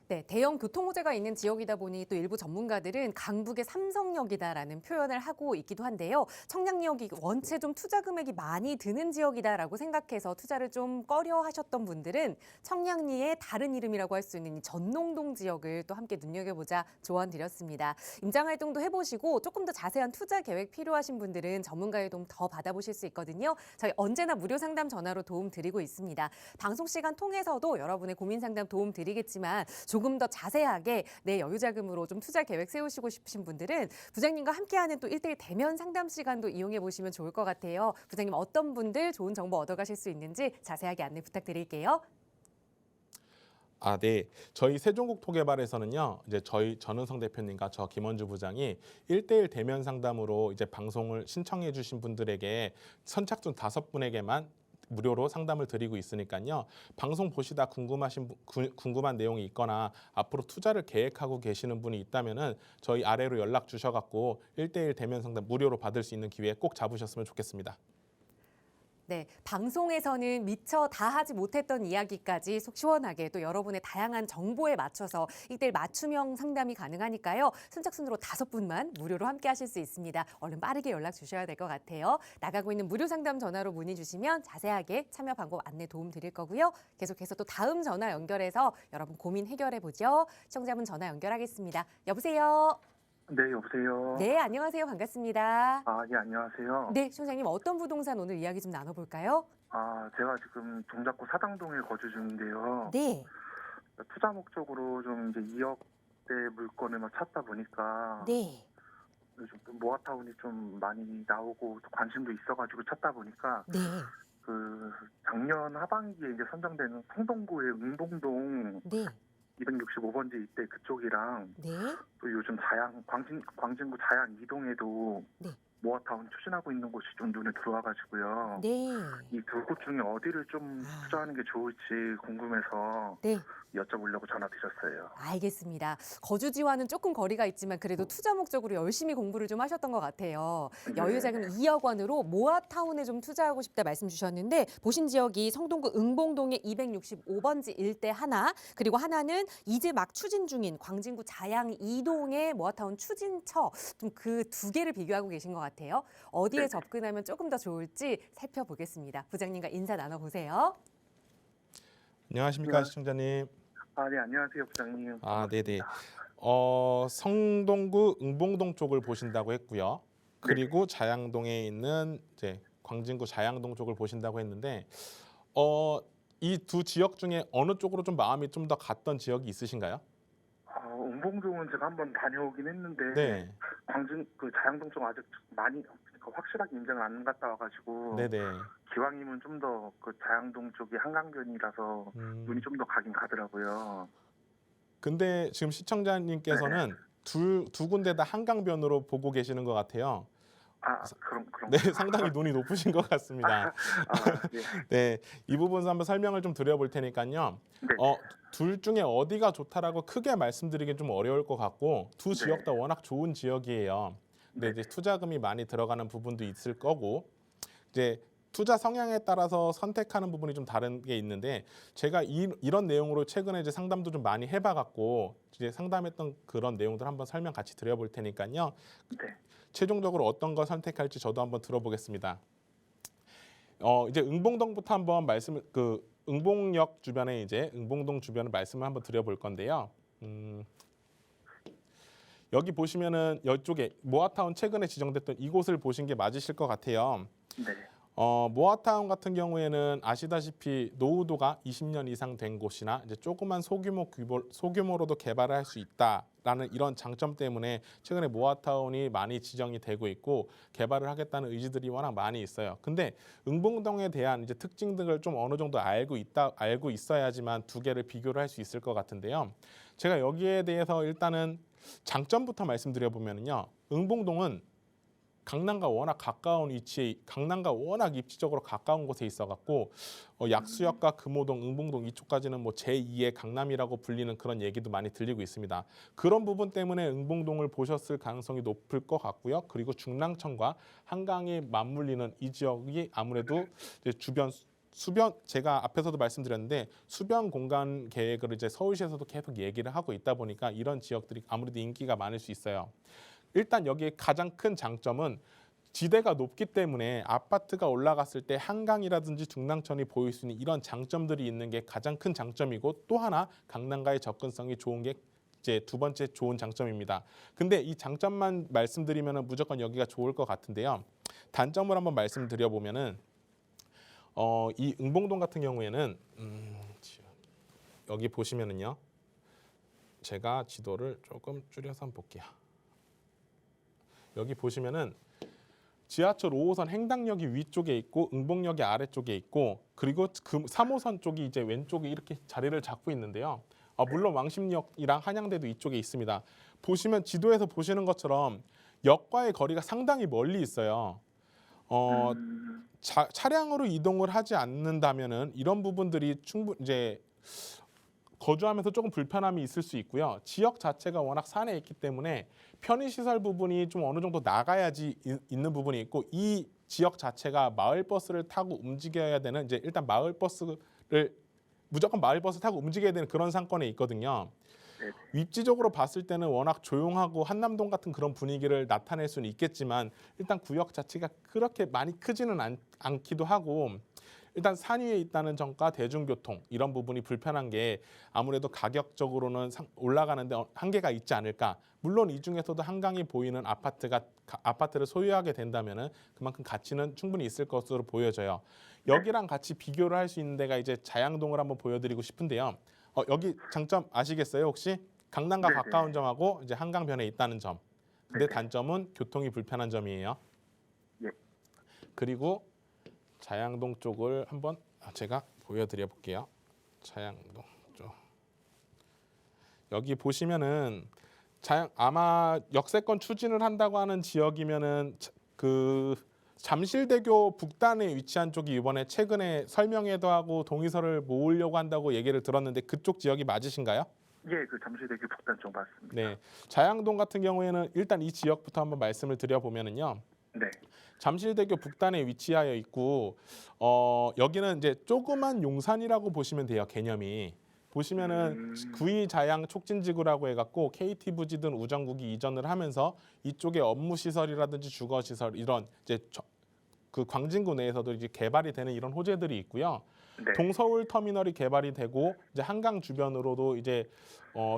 네, 대형 교통 호재가 있는 지역이다 보니 또 일부 전문가들은 강북의 삼성역이다라는 표현을 하고 있기도 한데요. 청량리역이 원체 좀 투자 금액이 많이 드는 지역이다라고 생각해서 투자를 좀 꺼려 하셨던 분들은 청량리의 다른 이름이라고 할 수 있는 이 전농동 지역을 또 함께 눈여겨보자 조언 드렸습니다. 임장 활동도 해보시고 조금 더 자세한 투자 계획 필요하신 분들은 전문가의 도움 더 받아보실 수 있거든요. 저희 언제나 무료 상담 전화로 도움 드리고 있습니다. 방송 시간 통해서도 여러분의 고민 상담 도움 드리겠지만 조금 더 자세하게 내 여유 자금으로 좀 투자 계획 세우시고 싶으신 분들은 부장님과 함께하는 또 1대1 대면 상담 시간도 이용해 보시면 좋을 것 같아요. 부장님 어떤 분들 좋은 정보 얻어가실 수 있는지 자세하게 안내 부탁드릴게요. 네. 저희 세종국토개발에서는요, 이제 전은성 대표님과 저 김원주 부장이 1대1 대면 상담으로 이제 방송을 신청해 주신 분들에게 선착순 5분에게만 무료로 상담을 드리고 있으니까요. 방송 보시다 궁금한 내용이 있거나 앞으로 투자를 계획하고 계시는 분이 있다면은 저희 아래로 연락 주셔갖고 1대1 대면 상담 무료로 받을 수 있는 기회 꼭 잡으셨으면 좋겠습니다. 네, 방송에서는 미처 다 하지 못했던 이야기까지 속 시원하게 또 여러분의 다양한 정보에 맞춰서 1대1 맞춤형 상담이 가능하니까요. 선착순으로 5분만 무료로 함께 하실 수 있습니다. 얼른 빠르게 연락 주셔야 될 것 같아요. 나가고 있는 무료 상담 전화로 문의 주시면 자세하게 참여 방법 안내 도움 드릴 거고요. 계속해서 또 다음 전화 연결해서 여러분 고민 해결해 보죠. 시청자분 전화 연결하겠습니다. 여보세요. 네, 여보세요. 네, 안녕하세요. 반갑습니다. 예, 안녕하세요. 네, 시청자님 어떤 부동산 오늘 이야기 좀 나눠볼까요? 제가 지금 동작구 사당동에 거주 중인데요. 네, 투자 목적으로 좀 이제 2억대 물건을 막 찾다 보니까 네, 요즘 또 모아타운이 좀 많이 나오고 또 관심도 있어가지고 찾다 보니까 네. 그 작년 하반기에 이제 선정되는 성동구의 응봉동 네, 265번지 이때 그쪽이랑 네, 또 요즘 광진구 자양 2동에도 네. 모아타운 추진하고 있는 곳이 좀 눈에 들어와가지고요. 네. 이 두 곳 중에 어디를 좀 투자하는 게 좋을지 궁금해서 네, 여쭤보려고 전화드렸어요. 알겠습니다. 거주지와는 조금 거리가 있지만 그래도 투자 목적으로 열심히 공부를 좀 하셨던 것 같아요. 여유자금 2억 원으로 모아타운에 좀 투자하고 싶다 말씀 주셨는데 보신 지역이 성동구 응봉동의 265번지 일대 하나, 그리고 하나는 이제 막 추진 중인 광진구 자양 2동의 모아타운 추진처, 좀 그 두 개를 비교하고 계신 것 같아요. 어디에 네. 접근하면 조금 더 좋을지 살펴보겠습니다. 부장님과 인사 나눠보세요. 안녕하십니까, 네. 시청자님. 네, 안녕하세요, 부장님. 네네. 성동구 응봉동 쪽을 보신다고 했고요. 그리고 자양동에 있는 이제 광진구 자양동 쪽을 보신다고 했는데, 이 두 지역 중에 어느 쪽으로 좀 마음이 좀 더 갔던 지역이 있으신가요? 응봉동은 제가 한번 다녀오긴 했는데 네. 자양동 쪽 아직 많이 그 확실하게 인정을 안 갔다 와가지고 네네. 기왕이면 좀 더 그 자양동 쪽이 한강변이라서 눈이 좀 더 가긴 가더라고요. 근데 지금 시청자님께서는 두 군데 다 한강변으로 보고 계시는 것 같아요. 아, 그런 네, 상당히 눈이 높으신 것 같습니다. 네. 네, 이 부분 한번 설명을 좀 드려볼 테니까요. 네. 둘 중에 어디가 좋다라고 크게 말씀드리긴 좀 어려울 것 같고 두 네. 지역 다 워낙 좋은 지역이에요. 근데 네. 이제 투자금이 많이 들어가는 부분도 있을 거고 이제 투자 성향에 따라서 선택하는 부분이 좀 다른 게 있는데 제가 이런 내용으로 최근에 이제 상담도 좀 많이 해봐갖고 이제 상담했던 그런 내용들 한번 설명 같이 드려볼 테니까요. 네. 최종적으로 어떤 걸 선택할지 저도 한번 들어보겠습니다. 이제 응봉동부터 한번 응봉역 주변에 이제 응봉동 주변을 말씀을 한번 드려볼 건데요. 여기 보시면은 이쪽에 모아타운 최근에 지정됐던 이곳을 보신 게 맞으실 것 같아요. 네. 모아타운 같은 경우에는 아시다시피 노후도가 20년 이상 된 곳이나 이제 조그만 소규모로도 개발을 할 수 있다라는 이런 장점 때문에 최근에 모아타운이 많이 지정이 되고 있고 개발을 하겠다는 의지들이 워낙 많이 있어요. 근데 응봉동에 대한 이제 특징 등을 좀 어느 정도 알고 있어야지만 두 개를 비교를 할 수 있을 것 같은데요. 제가 여기에 대해서 일단은 장점부터 말씀드려 보면은요. 응봉동은 강남과 워낙 가까운 위치에 강남과 워낙 입지적으로 가까운 곳에 있어갖고 약수역과 금호동, 응봉동 이쪽까지는 뭐 제2의 강남이라고 불리는 그런 얘기도 많이 들리고 있습니다. 그런 부분 때문에 응봉동을 보셨을 가능성이 높을 것 같고요. 그리고 중랑천과 한강이 맞물리는 이 지역이 아무래도 이제 수변 제가 앞에서도 말씀드렸는데 수변 공간 계획을 이제 서울시에서도 계속 얘기를 하고 있다 보니까 이런 지역들이 아무래도 인기가 많을 수 있어요. 일단 여기에 가장 큰 장점은 지대가 높기 때문에 아파트가 올라갔을 때 한강이라든지 중랑천이 보일 수 있는 이런 장점들이 있는 게 가장 큰 장점이고 또 하나 강남과의 접근성이 좋은 게 이제 두 번째 좋은 장점입니다. 근데 이 장점만 말씀드리면 무조건 여기가 좋을 것 같은데요. 단점을 한번 말씀드려 보면은 이 응봉동 같은 경우에는 여기 보시면은요. 제가 지도를 조금 줄여서 한번 볼게요. 여기 보시면은 지하철 5호선 행당역이 위쪽에 있고 응봉역이 아래쪽에 있고 그리고 3호선 쪽이 이제 왼쪽에 이렇게 자리를 잡고 있는데요. 물론 왕십역이랑 한양대도 이쪽에 있습니다. 보시면 지도에서 보시는 것처럼 역과의 거리가 상당히 멀리 있어요. 차량으로 이동을 하지 않는다면은 이런 부분들이 충분히 이제 거주하면서 조금 불편함이 있을 수 있고요. 지역 자체가 워낙 산에 있기 때문에 편의시설 부분이 좀 어느 정도 나가야지 있는 부분이 있고 이 지역 자체가 마을버스를 타고 움직여야 되는 이제 일단 무조건 마을버스 타고 움직여야 되는 그런 상권에 있거든요. 입지적으로 봤을 때는 워낙 조용하고 한남동 같은 그런 분위기를 나타낼 수는 있겠지만 일단 구역 자체가 그렇게 많이 크지는 않기도 하고 일단 산 위에 있다는 점과 대중교통 이런 부분이 불편한 게 아무래도 가격적으로는 올라가는데 한계가 있지 않을까. 물론 이 중에서도 한강이 보이는 아파트를 소유하게 된다면은 그만큼 가치는 충분히 있을 것으로 보여져요. 여기랑 같이 비교를 할 수 있는 데가 이제 자양동을 한번 보여드리고 싶은데요. 여기 장점 아시겠어요 혹시? 강남과 네네. 가까운 점하고 이제 한강변에 있다는 점. 근데 네네. 단점은 교통이 불편한 점이에요. 예. 그리고 자양동 쪽을 한번 제가 보여드려 볼게요. 자양동 쪽. 여기 보시면은 아마 역세권 추진을 한다고 하는 지역이면은 그 잠실대교 북단에 위치한 쪽이 이번에 최근에 설명회도 하고 동의서를 모으려고 한다고 얘기를 들었는데 그쪽 지역이 맞으신가요? 예, 그 잠실대교 북단 쪽 맞습니다. 네. 자양동 같은 경우에는 일단 이 지역부터 한번 말씀을 드려보면은요. 네. 잠실대교 북단에 위치하여 있고 여기는 이제 조그만 용산이라고 보시면 돼요. 개념이. 보시면은 구의자양 촉진지구라고 해갖고 KT 부지든 우정국이 이전을 하면서 이쪽에 업무 시설이라든지 주거 시설 이런 이제 그 광진구 내에서도 이제 개발이 되는 이런 호재들이 있고요. 네. 동서울 터미널이 개발이 되고 이제 한강 주변으로도 이제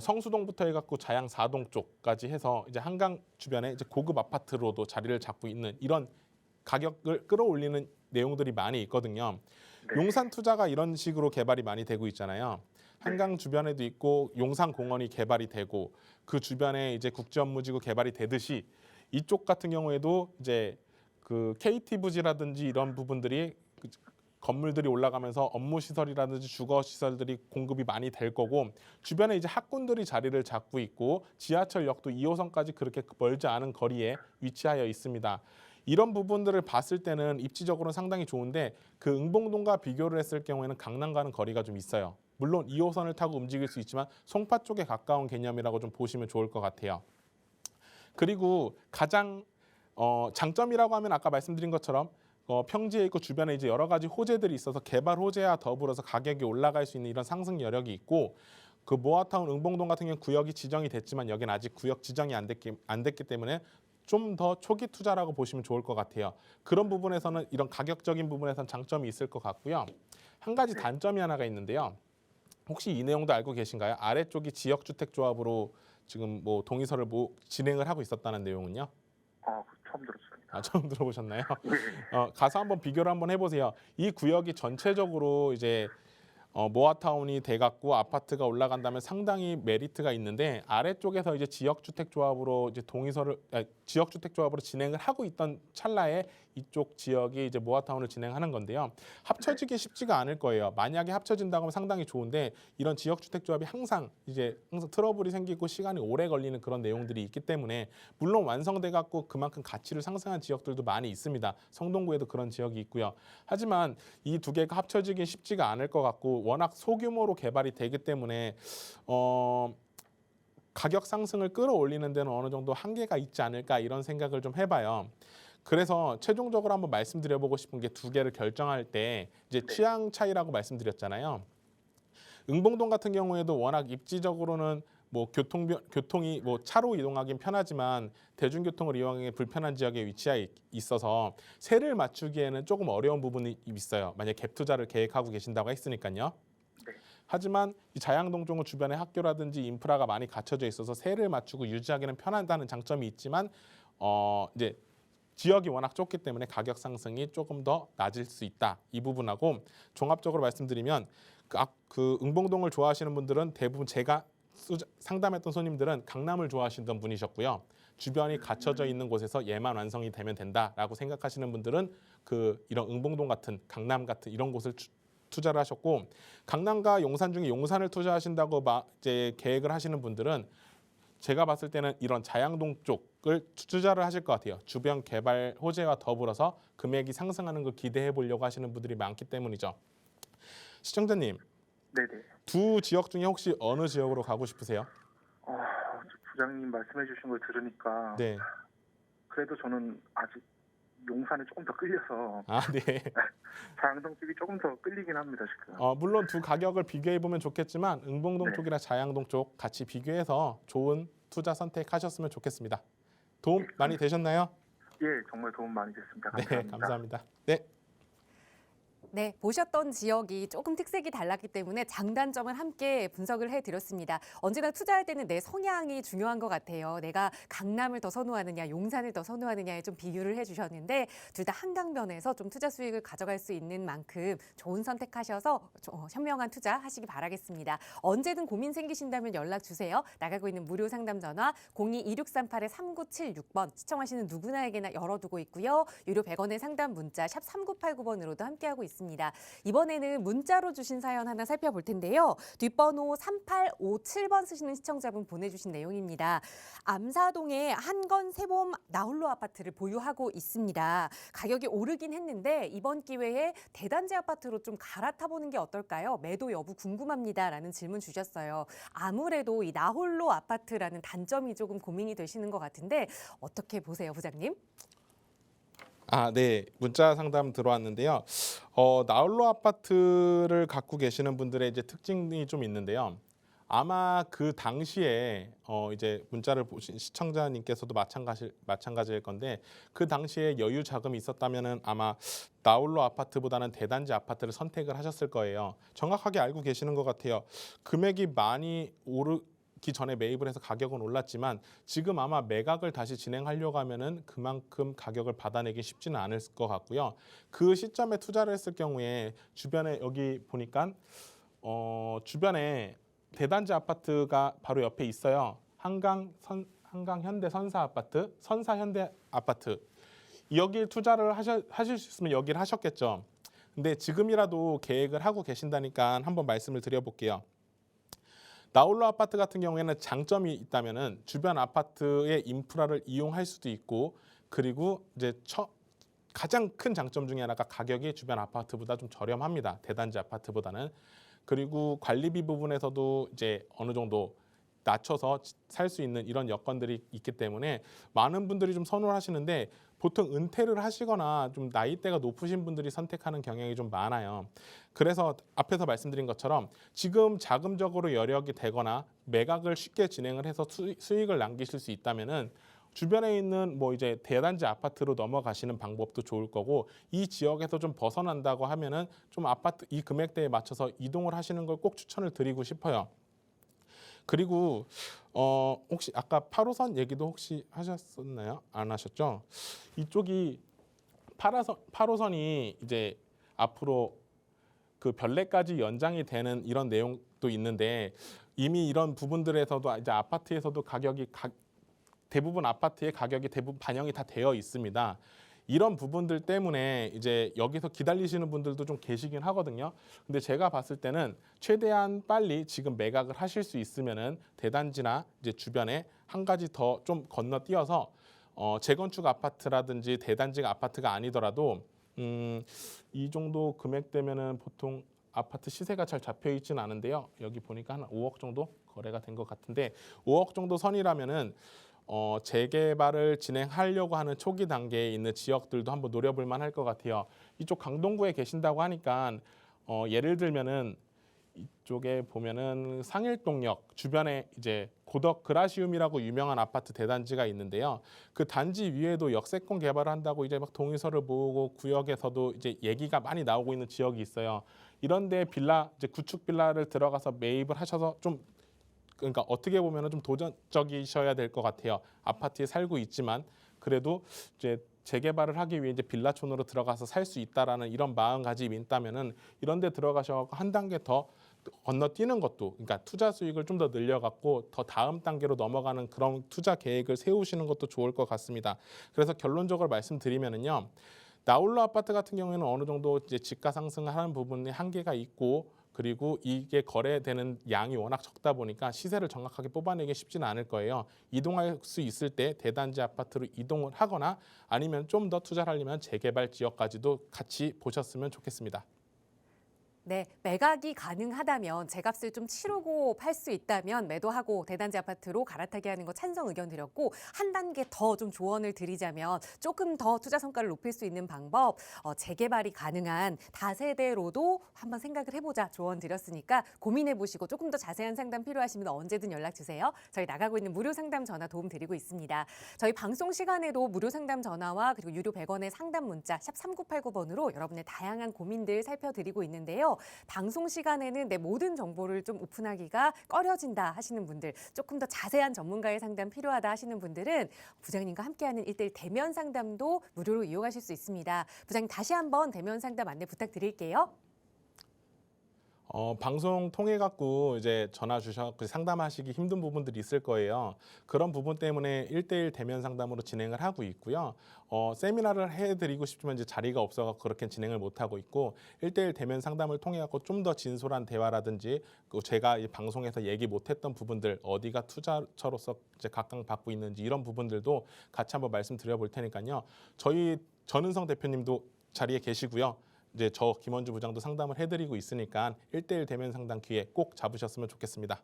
성수동부터 해갖고 자양 4동 쪽까지 해서 이제 한강 주변에 이제 고급 아파트로도 자리를 잡고 있는 이런 가격을 끌어올리는 내용들이 많이 있거든요. 네. 용산 투자가 이런 식으로 개발이 많이 되고 있잖아요. 한강 주변에도 있고 용산공원이 개발이 되고 그 주변에 이제 국제업무지구 개발이 되듯이 이쪽 같은 경우에도 이제 그 KT 부지라든지 이런 부분들이 건물들이 올라가면서 업무 시설이라든지 주거 시설들이 공급이 많이 될 거고 주변에 이제 학군들이 자리를 잡고 있고 지하철역도 2호선까지 그렇게 멀지 않은 거리에 위치하여 있습니다. 이런 부분들을 봤을 때는 입지적으로는 상당히 좋은데 그 응봉동과 비교를 했을 경우에는 강남과는 거리가 좀 있어요. 물론 2호선을 타고 움직일 수 있지만 송파 쪽에 가까운 개념이라고 좀 보시면 좋을 것 같아요. 그리고 가장 장점이라고 하면 아까 말씀드린 것처럼 평지에 있고 주변에 이제 여러 가지 호재들이 있어서 개발 호재와 더불어서 가격이 올라갈 수 있는 이런 상승 여력이 있고 그 모아타운 응봉동 같은 경우는 구역이 지정이 됐지만 여기는 아직 구역 지정이 안 됐기 때문에 좀 더 초기 투자라고 보시면 좋을 것 같아요. 그런 부분에서는 이런 가격적인 부분에서는 장점이 있을 것 같고요. 한 가지 단점이 하나가 있는데요. 혹시 이 내용도 알고 계신가요? 아래쪽이 지역주택조합으로 지금 뭐 동의서를 진행을 하고 있었다는 내용은요? 처음 들었습니다. 처음 들어보셨나요? 가서 한번 비교를 한번 해보세요. 이 구역이 전체적으로 이제 모아타운이 돼갖고 아파트가 올라간다면 상당히 메리트가 있는데 아래쪽에서 이제 지역주택조합으로 이제 지역주택조합으로 진행을 하고 있던 찰나에 이쪽 지역이 이제 모아타운을 진행하는 건데요. 합쳐지기 쉽지가 않을 거예요. 만약에 합쳐진다고 하면 상당히 좋은데 이런 지역주택조합이 항상 트러블이 생기고 시간이 오래 걸리는 그런 내용들이 있기 때문에 물론 완성돼 갖고 그만큼 가치를 상승한 지역들도 많이 있습니다. 성동구에도 그런 지역이 있고요. 하지만 이 두 개가 합쳐지기 쉽지가 않을 것 같고 워낙 소규모로 개발이 되기 때문에 가격 상승을 끌어올리는 데는 어느 정도 한계가 있지 않을까 이런 생각을 좀 해봐요. 그래서 최종적으로 한번 말씀드려보고 싶은 게 두 개를 결정할 때 이제 취향 차이라고 말씀드렸잖아요. 응봉동 같은 경우에도 워낙 입지적으로는 뭐 교통이 뭐 차로 이동하긴 편하지만 대중교통을 이용하기 불편한 지역에 위치해 있어서 세를 맞추기에는 조금 어려운 부분이 있어요. 만약 갭 투자를 계획하고 계신다고 했으니까요. 하지만 이 자양동 쪽은 주변에 학교라든지 인프라가 많이 갖춰져 있어서 세를 맞추고 유지하기는 편하다는 장점이 있지만 이제 지역이 워낙 좁기 때문에 가격 상승이 조금 더 낮을 수 있다. 이 부분하고 종합적으로 말씀드리면 그 응봉동을 좋아하시는 분들은 대부분 제가 상담했던 손님들은 강남을 좋아하시던 분이셨고요. 주변이 갖춰져 있는 곳에서 얘만 완성이 되면 된다라고 생각하시는 분들은 이런 응봉동 같은 강남 같은 이런 곳을 투자를 하셨고 강남과 용산 중에 용산을 투자하신다고 이제 계획을 하시는 분들은 제가 봤을 때는 이런 자양동 쪽을 투자를 하실 것 같아요. 주변 개발 호재와 더불어서 금액이 상승하는 걸 기대해 보려고 하시는 분들이 많기 때문이죠. 시청자님, 네네. 두 지역 중에 혹시 어느 지역으로 가고 싶으세요? 부장님 말씀해 주신 걸 들으니까 네. 그래도 저는 아직 용산에 조금 더 끌려서 네. 자양동 쪽이 조금 더 끌리긴 합니다 지금. 물론 두 가격을 비교해 보면 좋겠지만 응봉동 쪽이나 자양동 쪽 같이 비교해서 좋은 투자 선택하셨으면 좋겠습니다. 도움 많이 되셨나요? 예, 정말 도움 많이 됐습니다. 네, 감사합니다. 감사합니다. 네. 네, 보셨던 지역이 조금 특색이 달랐기 때문에 장단점을 함께 분석을 해드렸습니다. 언제나 투자할 때는 내 성향이 중요한 것 같아요. 내가 강남을 더 선호하느냐, 용산을 더 선호하느냐에 좀 비교를 해주셨는데 둘 다 한강변에서 좀 투자 수익을 가져갈 수 있는 만큼 좋은 선택하셔서 현명한 투자 하시기 바라겠습니다. 언제든 고민 생기신다면 연락 주세요. 나가고 있는 무료 상담 전화 02-2638-3976번 시청하시는 누구나에게나 열어두고 있고요. 유료 100원의 상담 문자 샵 3989번으로도 함께하고 있습니다. 이번에는 문자로 주신 사연 하나 살펴볼 텐데요. 뒷번호 3857번 쓰시는 시청자분 보내주신 내용입니다. 암사동에 한건 세봄 나홀로 아파트를 보유하고 있습니다. 가격이 오르긴 했는데 이번 기회에 대단지 아파트로 좀 갈아타보는 게 어떨까요? 매도 여부 궁금합니다. 라는 질문 주셨어요. 아무래도 이 나홀로 아파트라는 단점이 조금 고민이 되시는 것 같은데 어떻게 보세요, 부장님? 네. 문자 상담 들어왔는데요. 나홀로 아파트를 갖고 계시는 분들의 이제 특징이 좀 있는데요. 아마 그 당시에 이제 문자를 보신 시청자님께서도 마찬가지일 건데 그 당시에 여유 자금이 있었다면은 아마 나홀로 아파트보다는 대단지 아파트를 선택을 하셨을 거예요. 정확하게 알고 계시는 것 같아요. 금액이 많이 오르기 전에 매입을 해서 가격은 올랐지만 지금 아마 매각을 다시 진행하려고 하면은 그만큼 가격을 받아내기 쉽지는 않을 것 같고요. 그 시점에 투자를 했을 경우에 주변에 여기 보니까 주변에 대단지 아파트가 바로 옆에 있어요. 한강 현대 선사 아파트, 선사 현대 아파트. 여길 투자를 하실 수 있으면 여기를 하셨겠죠. 근데 지금이라도 계획을 하고 계신다니까 한번 말씀을 드려볼게요. 나홀로 아파트 같은 경우에는 장점이 있다면은 주변 아파트의 인프라를 이용할 수도 있고, 그리고 이제 가장 큰 장점 중에 하나가 가격이 주변 아파트보다 좀 저렴합니다. 대단지 아파트보다는. 그리고 관리비 부분에서도 이제 어느 정도 낮춰서 살 수 있는 이런 여건들이 있기 때문에 많은 분들이 좀 선호하시는데, 보통 은퇴를 하시거나 좀 나이대가 높으신 분들이 선택하는 경향이 좀 많아요. 그래서 앞에서 말씀드린 것처럼 지금 자금적으로 여력이 되거나 매각을 쉽게 진행을 해서 수익을 남기실 수 있다면은 주변에 있는 뭐 이제 대단지 아파트로 넘어가시는 방법도 좋을 거고, 이 지역에서 좀 벗어난다고 하면은 좀 아파트 이 금액대에 맞춰서 이동을 하시는 걸 꼭 추천을 드리고 싶어요. 그리고 혹시 아까 8호선 얘기도 혹시 하셨었나요? 안 하셨죠? 이쪽이 8호선이 이제 앞으로 그 별내까지 연장이 되는 이런 내용도 있는데, 이미 이런 부분들에서도 이제 아파트에서도 대부분 아파트의 가격이 대부분 반영이 다 되어 있습니다. 이런 부분들 때문에 이제 여기서 기다리시는 분들도 좀 계시긴 하거든요. 근데 제가 봤을 때는 최대한 빨리 지금 매각을 하실 수 있으면은 대단지나 이제 주변에 한 가지 더 좀 건너뛰어서 재건축 아파트라든지 대단지가 아파트가 아니더라도 이 정도 금액대면은 보통 아파트 시세가 잘 잡혀 있지는 않은데요. 여기 보니까 한 5억 정도 거래가 된 것 같은데, 5억 정도 선이라면은 재개발을 진행하려고 하는 초기 단계에 있는 지역들도 한번 노려볼 만할 것 같아요. 이쪽 강동구에 계신다고 하니까 예를 들면은 이쪽에 보면은 상일동역 주변에 이제 고덕 그라시움이라고 유명한 아파트 대단지가 있는데요. 그 단지 위에도 역세권 개발을 한다고 이제 막 동의서를 모으고 구역에서도 이제 얘기가 많이 나오고 있는 지역이 있어요. 이런데 빌라 이제 구축 빌라를 들어가서 매입을 하셔서 좀, 그러니까 어떻게 보면은 좀 도전적이셔야 될 것 같아요. 아파트에 살고 있지만 그래도 이제 재개발을 하기 위해 이제 빌라촌으로 들어가서 살 수 있다라는 이런 마음가짐이 있다면은 이런 데 들어가셔서 한 단계 더 건너뛰는 것도, 그러니까 투자 수익을 좀 더 늘려갖고 더 다음 단계로 넘어가는 그런 투자 계획을 세우시는 것도 좋을 것 같습니다. 그래서 결론적으로 말씀드리면은요, 나홀로 아파트 같은 경우에는 어느 정도 이제 지가 상승을 하는 부분에 한계가 있고, 그리고 이게 거래되는 양이 워낙 적다 보니까 시세를 정확하게 뽑아내기 쉽지는 않을 거예요. 이동할 수 있을 때 대단지 아파트로 이동을 하거나 아니면 좀 더 투자를 하려면 재개발 지역까지도 같이 보셨으면 좋겠습니다. 네, 매각이 가능하다면, 제값을 좀 치르고 팔 수 있다면 매도하고 대단지 아파트로 갈아타게 하는 거 찬성 의견 드렸고, 한 단계 더 좀 조언을 드리자면 조금 더 투자 성과를 높일 수 있는 방법, 재개발이 가능한 다세대로도 한번 생각을 해보자 조언 드렸으니까 고민해보시고, 조금 더 자세한 상담 필요하시면 언제든 연락 주세요. 저희 나가고 있는 무료 상담 전화 도움 드리고 있습니다. 저희 방송 시간에도 무료 상담 전화와 그리고 유료 100원의 상담 문자 샵 3989번으로 여러분의 다양한 고민들 살펴드리고 있는데요. 방송 시간에는 내 모든 정보를 좀 오픈하기가 꺼려진다 하시는 분들, 조금 더 자세한 전문가의 상담 필요하다 하시는 분들은 부장님과 함께하는 1:1 대면 상담도 무료로 이용하실 수 있습니다. 부장님, 다시 한번 대면 상담 안내 부탁드릴게요. 방송 통해 갖고 이제 전화 주셔서 상담하시기 힘든 부분들이 있을 거예요. 그런 부분 때문에 1:1 대면 상담으로 진행을 하고 있고요. 세미나를 해드리고 싶지만 이제 자리가 없어서 그렇게 진행을 못 하고 있고, 1:1 대면 상담을 통해 갖고 좀 더 진솔한 대화라든지 제가 이 방송에서 얘기 못했던 부분들, 어디가 투자처로서 이제 각광받고 있는지 이런 부분들도 같이 한번 말씀드려볼 테니까요. 저희 전은성 대표님도 자리에 계시고요. 이제 저 김원주 부장도 상담을 해드리고 있으니까 1:1 대면 상담 기회 꼭 잡으셨으면 좋겠습니다.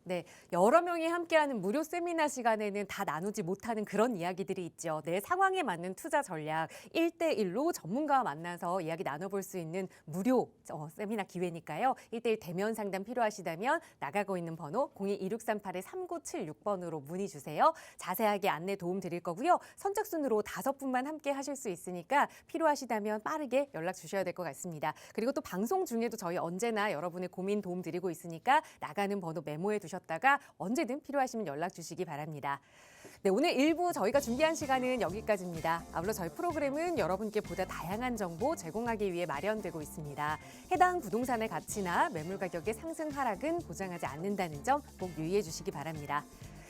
네, 여러 명이 함께하는 무료 세미나 시간에는 다 나누지 못하는 그런 이야기들이 있죠. 내 상황에 맞는 투자 전략 1:1로 전문가와 만나서 이야기 나눠볼 수 있는 무료 세미나 기회니까요. 1:1 대면 상담 필요하시다면 나가고 있는 번호 02-2638-3976번으로 문의 주세요. 자세하게 안내 도움 드릴 거고요. 선착순으로 5분만 함께 하실 수 있으니까 필요하시다면 빠르게 연락 주셔야 될 것 같습니다. 그리고 또 방송 중에도 저희 언제나 여러분의 고민 도움 드리고 있으니까 나가는 번호 메모해 두셨다가 언제든 필요하시면 연락 주시기 바랍니다. 네, 오늘 1부 저희가 준비한 시간은 여기까지입니다. 아울러 저희 프로그램은 여러분께 보다 다양한 정보 제공하기 위해 마련되고 있습니다. 해당 부동산의 가치나 매물 가격의 상승 하락은 보장하지 않는다는 점 꼭 유의해 주시기 바랍니다.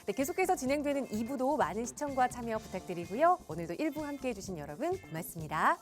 네, 계속해서 진행되는 2부도 많은 시청과 참여 부탁드리고요. 오늘도 1부 함께해 주신 여러분 고맙습니다.